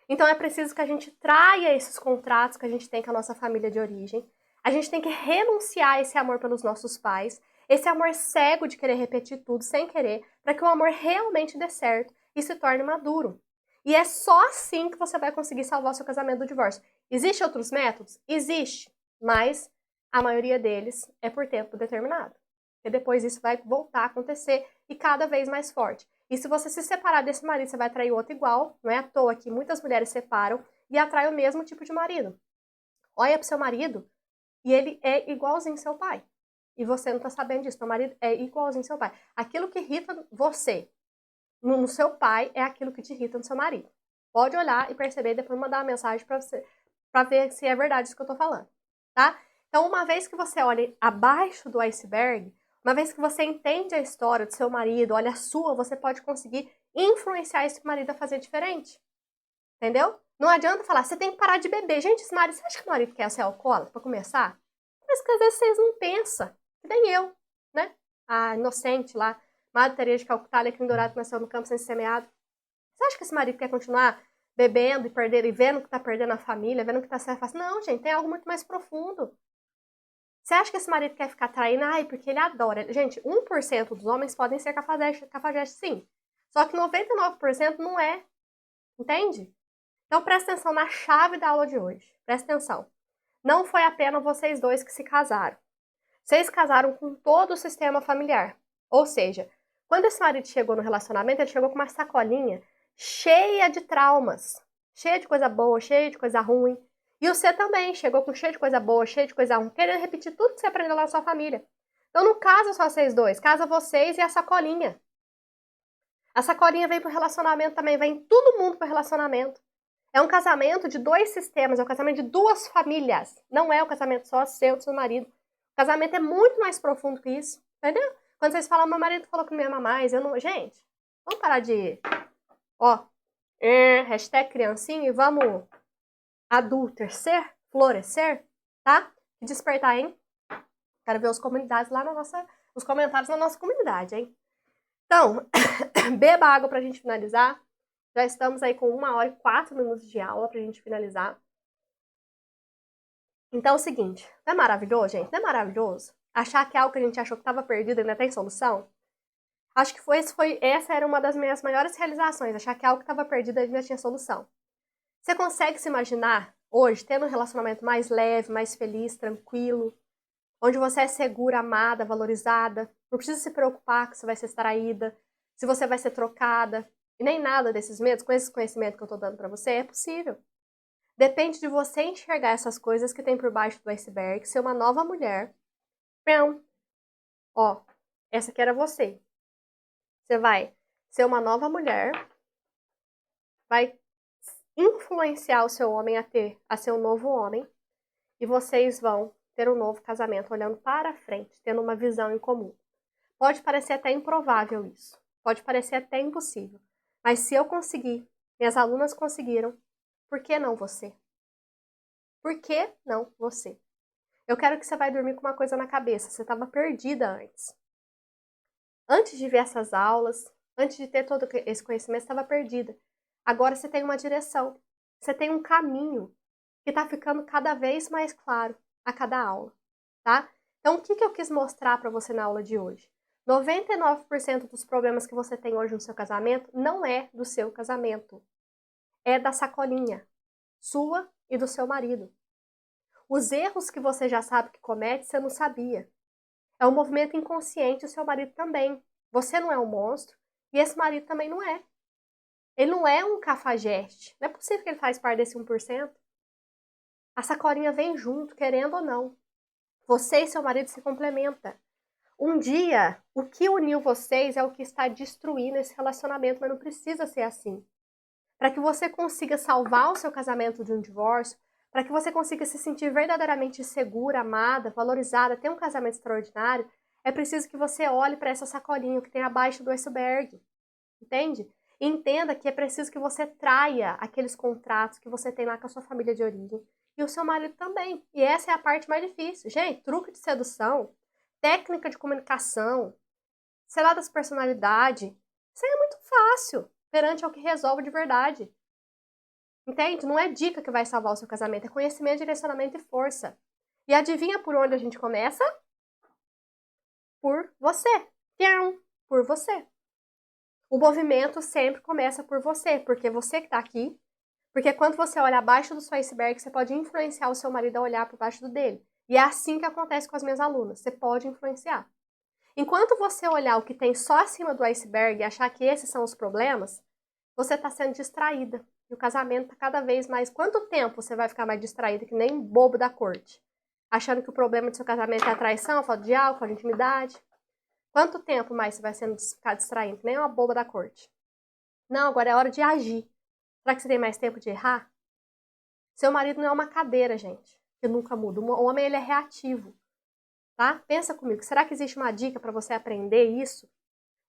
Então é preciso que a gente traia esses contratos que a gente tem com a nossa família de origem. A gente tem que renunciar a esse amor pelos nossos pais, esse amor cego de querer repetir tudo sem querer, para que o amor realmente dê certo e se torne maduro. E é só assim que você vai conseguir salvar o seu casamento do divórcio. Existem outros métodos? Existe, mas a maioria deles é por tempo determinado. Porque depois isso vai voltar a acontecer e cada vez mais forte. E se você se separar desse marido, você vai atrair outro igual. Não é à toa que muitas mulheres separam e atraem o mesmo tipo de marido. Olha pro seu marido e ele é igualzinho seu pai. E você não tá sabendo disso. Seu marido é igualzinho seu pai. Aquilo que irrita você no seu pai é aquilo que te irrita no seu marido. Pode olhar e perceber e depois mandar uma mensagem para você, para ver se é verdade isso que eu tô falando, tá? Então, uma vez que você olha abaixo do iceberg, uma vez que você entende a história do seu marido, olha a sua, você pode conseguir influenciar esse marido a fazer diferente. Entendeu? Não adianta falar, você tem que parar de beber. Gente, esse marido, você acha que o marido quer ser alcoólatra para começar? Mas que às vezes vocês não pensam. Que nem eu, né? A inocente lá, Madre Teresa de Calcutá, Alecrim Dourado que nasceu no campo sem ser semeado. Você acha que esse marido quer continuar bebendo e perdendo e vendo que tá perdendo a família, vendo que tá se afastando? Não, gente, tem algo muito mais profundo. Você acha que esse marido quer ficar traindo? Ai, porque ele adora. Gente, 1% dos homens podem ser cafajestes, sim. Só que 99% não é. Entende? Então presta atenção na chave da aula de hoje. Presta atenção. Não foi apenas vocês dois que se casaram. Vocês casaram com todo o sistema familiar. Ou seja, quando esse marido chegou no relacionamento, ele chegou com uma sacolinha cheia de traumas. Cheia de coisa boa, cheia de coisa ruim. E você também chegou com cheio de coisa boa, cheio de coisa ruim, querendo repetir tudo que você aprendeu lá na sua família. Então não casa só vocês dois, casa vocês e a sacolinha. A sacolinha vem pro relacionamento também, vem todo mundo pro relacionamento. É um casamento de dois sistemas, é um casamento de duas famílias. Não é um casamento só seu e do seu marido. O casamento é muito mais profundo que isso, entendeu? Quando vocês falam, meu marido falou que me ama mais, eu não... Gente, vamos parar de... Ó, hashtag criancinha e vamos adultecer, florescer, tá? E despertar, hein? Quero ver os comentários lá na nossa... Os comentários na nossa comunidade, hein? Então, beba água pra gente finalizar. Já estamos aí com 1 hora e 4 minutos de aula pra gente finalizar. Então é o seguinte, não é maravilhoso, gente? Não é maravilhoso? Achar que algo que a gente achou que estava perdido ainda tem solução? Acho que essa era uma das minhas maiores realizações, achar que algo que estava perdido ainda tinha solução. Você consegue se imaginar hoje tendo um relacionamento mais leve, mais feliz, tranquilo, onde você é segura, amada, valorizada, não precisa se preocupar que você vai ser extraída, se você vai ser trocada, e nem nada desses medos, com esse conhecimento que eu tô dando pra você, é possível. Depende de você enxergar essas coisas que tem por baixo do iceberg, ser uma nova mulher. Pão. Ó, essa aqui era você. Você vai ser uma nova mulher, vai influenciar o seu homem a ser um novo homem, e vocês vão ter um novo casamento olhando para frente, tendo uma visão em comum. Pode parecer até improvável isso, pode parecer até impossível, mas se eu conseguir, minhas alunas conseguiram, por que não você? Por que não você? Eu quero que você vai dormir com uma coisa na cabeça, você estava perdida antes. Antes de ver essas aulas, antes de ter todo esse conhecimento, você estava perdida. Agora você tem uma direção, você tem um caminho que está ficando cada vez mais claro a cada aula, tá? Então, o que eu quis mostrar para você na aula de hoje? 99% dos problemas que você tem hoje no seu casamento não é do seu casamento, é da sacolinha, sua e do seu marido. Os erros que você já sabe que comete, você não sabia. É um movimento inconsciente, o seu marido também. Você não é um monstro e esse marido também não é. Ele não é um cafajeste. Não é possível que ele faz parte desse 1%. A sacolinha vem junto, querendo ou não. Você e seu marido se complementam. Um dia, o que uniu vocês é o que está destruindo esse relacionamento, mas não precisa ser assim. Para que você consiga salvar o seu casamento de um divórcio, para que você consiga se sentir verdadeiramente segura, amada, valorizada, ter um casamento extraordinário, é preciso que você olhe para essa sacolinha que tem abaixo do iceberg, entende? E entenda que é preciso que você traia aqueles contratos que você tem lá com a sua família de origem e o seu marido também. E essa é a parte mais difícil. Gente, truque de sedução, técnica de comunicação, sei lá, das personalidades, isso aí é muito fácil perante ao que resolve de verdade. Entende? Não é dica que vai salvar o seu casamento, é conhecimento, direcionamento e força. E adivinha por onde a gente começa? Por você. Por você. O movimento sempre começa por você, porque você que está aqui, porque quando você olha abaixo do seu iceberg, você pode influenciar o seu marido a olhar por baixo do dele. E é assim que acontece com as minhas alunas, você pode influenciar. Enquanto você olhar o que tem só acima do iceberg e achar que esses são os problemas, você está sendo distraída. E o casamento está cada vez mais... Quanto tempo você vai ficar mais distraída que nem bobo da corte? Achando que o problema do seu casamento é a traição, a falta de álcool, a intimidade? Quanto tempo mais você vai ficar distraindo que nem uma boba da corte? Não, agora é hora de agir. Será que você tem mais tempo de errar? Seu marido não é uma cadeira, gente, que nunca muda. O homem, ele é reativo. Tá? Pensa comigo, será que existe uma dica para você aprender isso?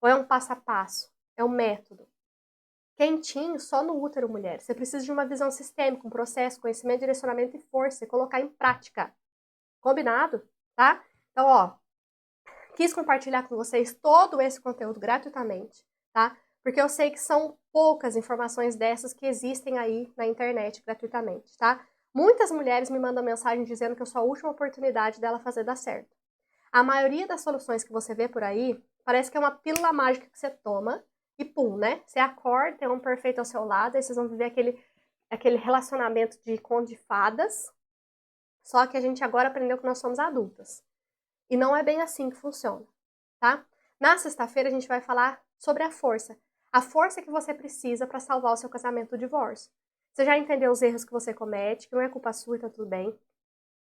Ou é um passo a passo? É um método? Quentinho, só no útero, mulher. Você precisa de uma visão sistêmica, um processo, conhecimento, direcionamento e força, e colocar em prática. Combinado? Tá? Então, ó, quis compartilhar com vocês todo esse conteúdo gratuitamente, tá? Porque eu sei que são poucas informações dessas que existem aí na internet gratuitamente, tá? Muitas mulheres me mandam mensagem dizendo que eu sou a última oportunidade dela fazer dar certo. A maioria das soluções que você vê por aí parece que é uma pílula mágica que você toma e pum, né? Você acorda, tem um perfeito ao seu lado, aí vocês vão viver aquele relacionamento de conto de fadas, só que a gente agora aprendeu que nós somos adultas. E não é bem assim que funciona, tá? Na sexta-feira a gente vai falar sobre a força. A força que você precisa para salvar o seu casamento do divórcio. Você já entendeu os erros que você comete, que não é culpa sua e tá tudo bem.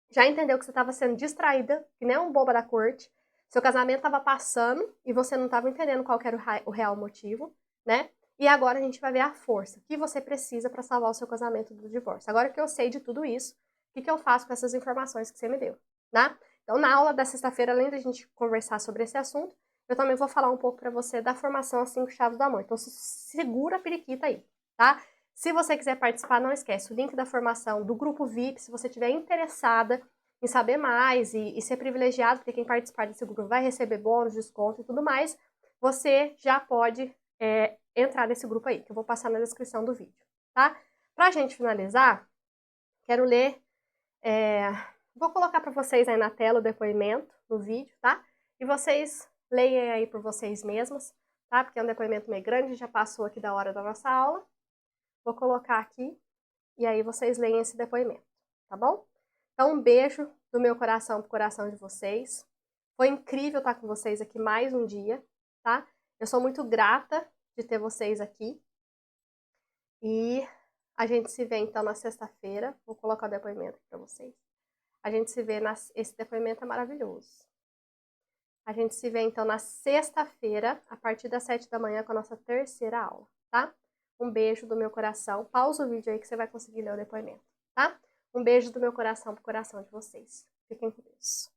Já entendeu que você estava sendo distraída, que nem um boba da corte. Seu casamento estava passando e você não estava entendendo qual era o real motivo, né? E agora a gente vai ver a força que você precisa para salvar o seu casamento do divórcio. Agora que eu sei de tudo isso, o que eu faço com essas informações que você me deu, né? Então, na aula da sexta-feira, além da gente conversar sobre esse assunto, eu também vou falar um pouco para você da formação As 5 Chaves do Amor. Então, segura a periquita aí, tá? Se você quiser participar, não esquece o link da formação do grupo VIP, se você estiver interessada em saber mais e ser privilegiado, porque quem participar desse grupo vai receber bônus, desconto e tudo mais, você já pode entrar nesse grupo aí, que eu vou passar na descrição do vídeo, tá? Pra gente finalizar, quero ler Vou colocar para vocês aí na tela o depoimento, no vídeo, tá? E vocês leiam aí por vocês mesmos, tá? Porque é um depoimento meio grande, já passou aqui da hora da nossa aula. Vou colocar aqui e aí vocês leem esse depoimento, tá bom? Então, um beijo do meu coração pro coração de vocês. Foi incrível estar com vocês aqui mais um dia, tá? Eu sou muito grata de ter vocês aqui. E a gente se vê então na sexta-feira. Vou colocar o depoimento aqui para vocês. A gente se vê, esse depoimento é maravilhoso. A gente se vê então na sexta-feira, a partir das 7 da manhã, com a nossa terceira aula, tá? Um beijo do meu coração. Pausa o vídeo aí que você vai conseguir ler o depoimento, tá? Um beijo do meu coração pro coração de vocês. Fiquem com Deus.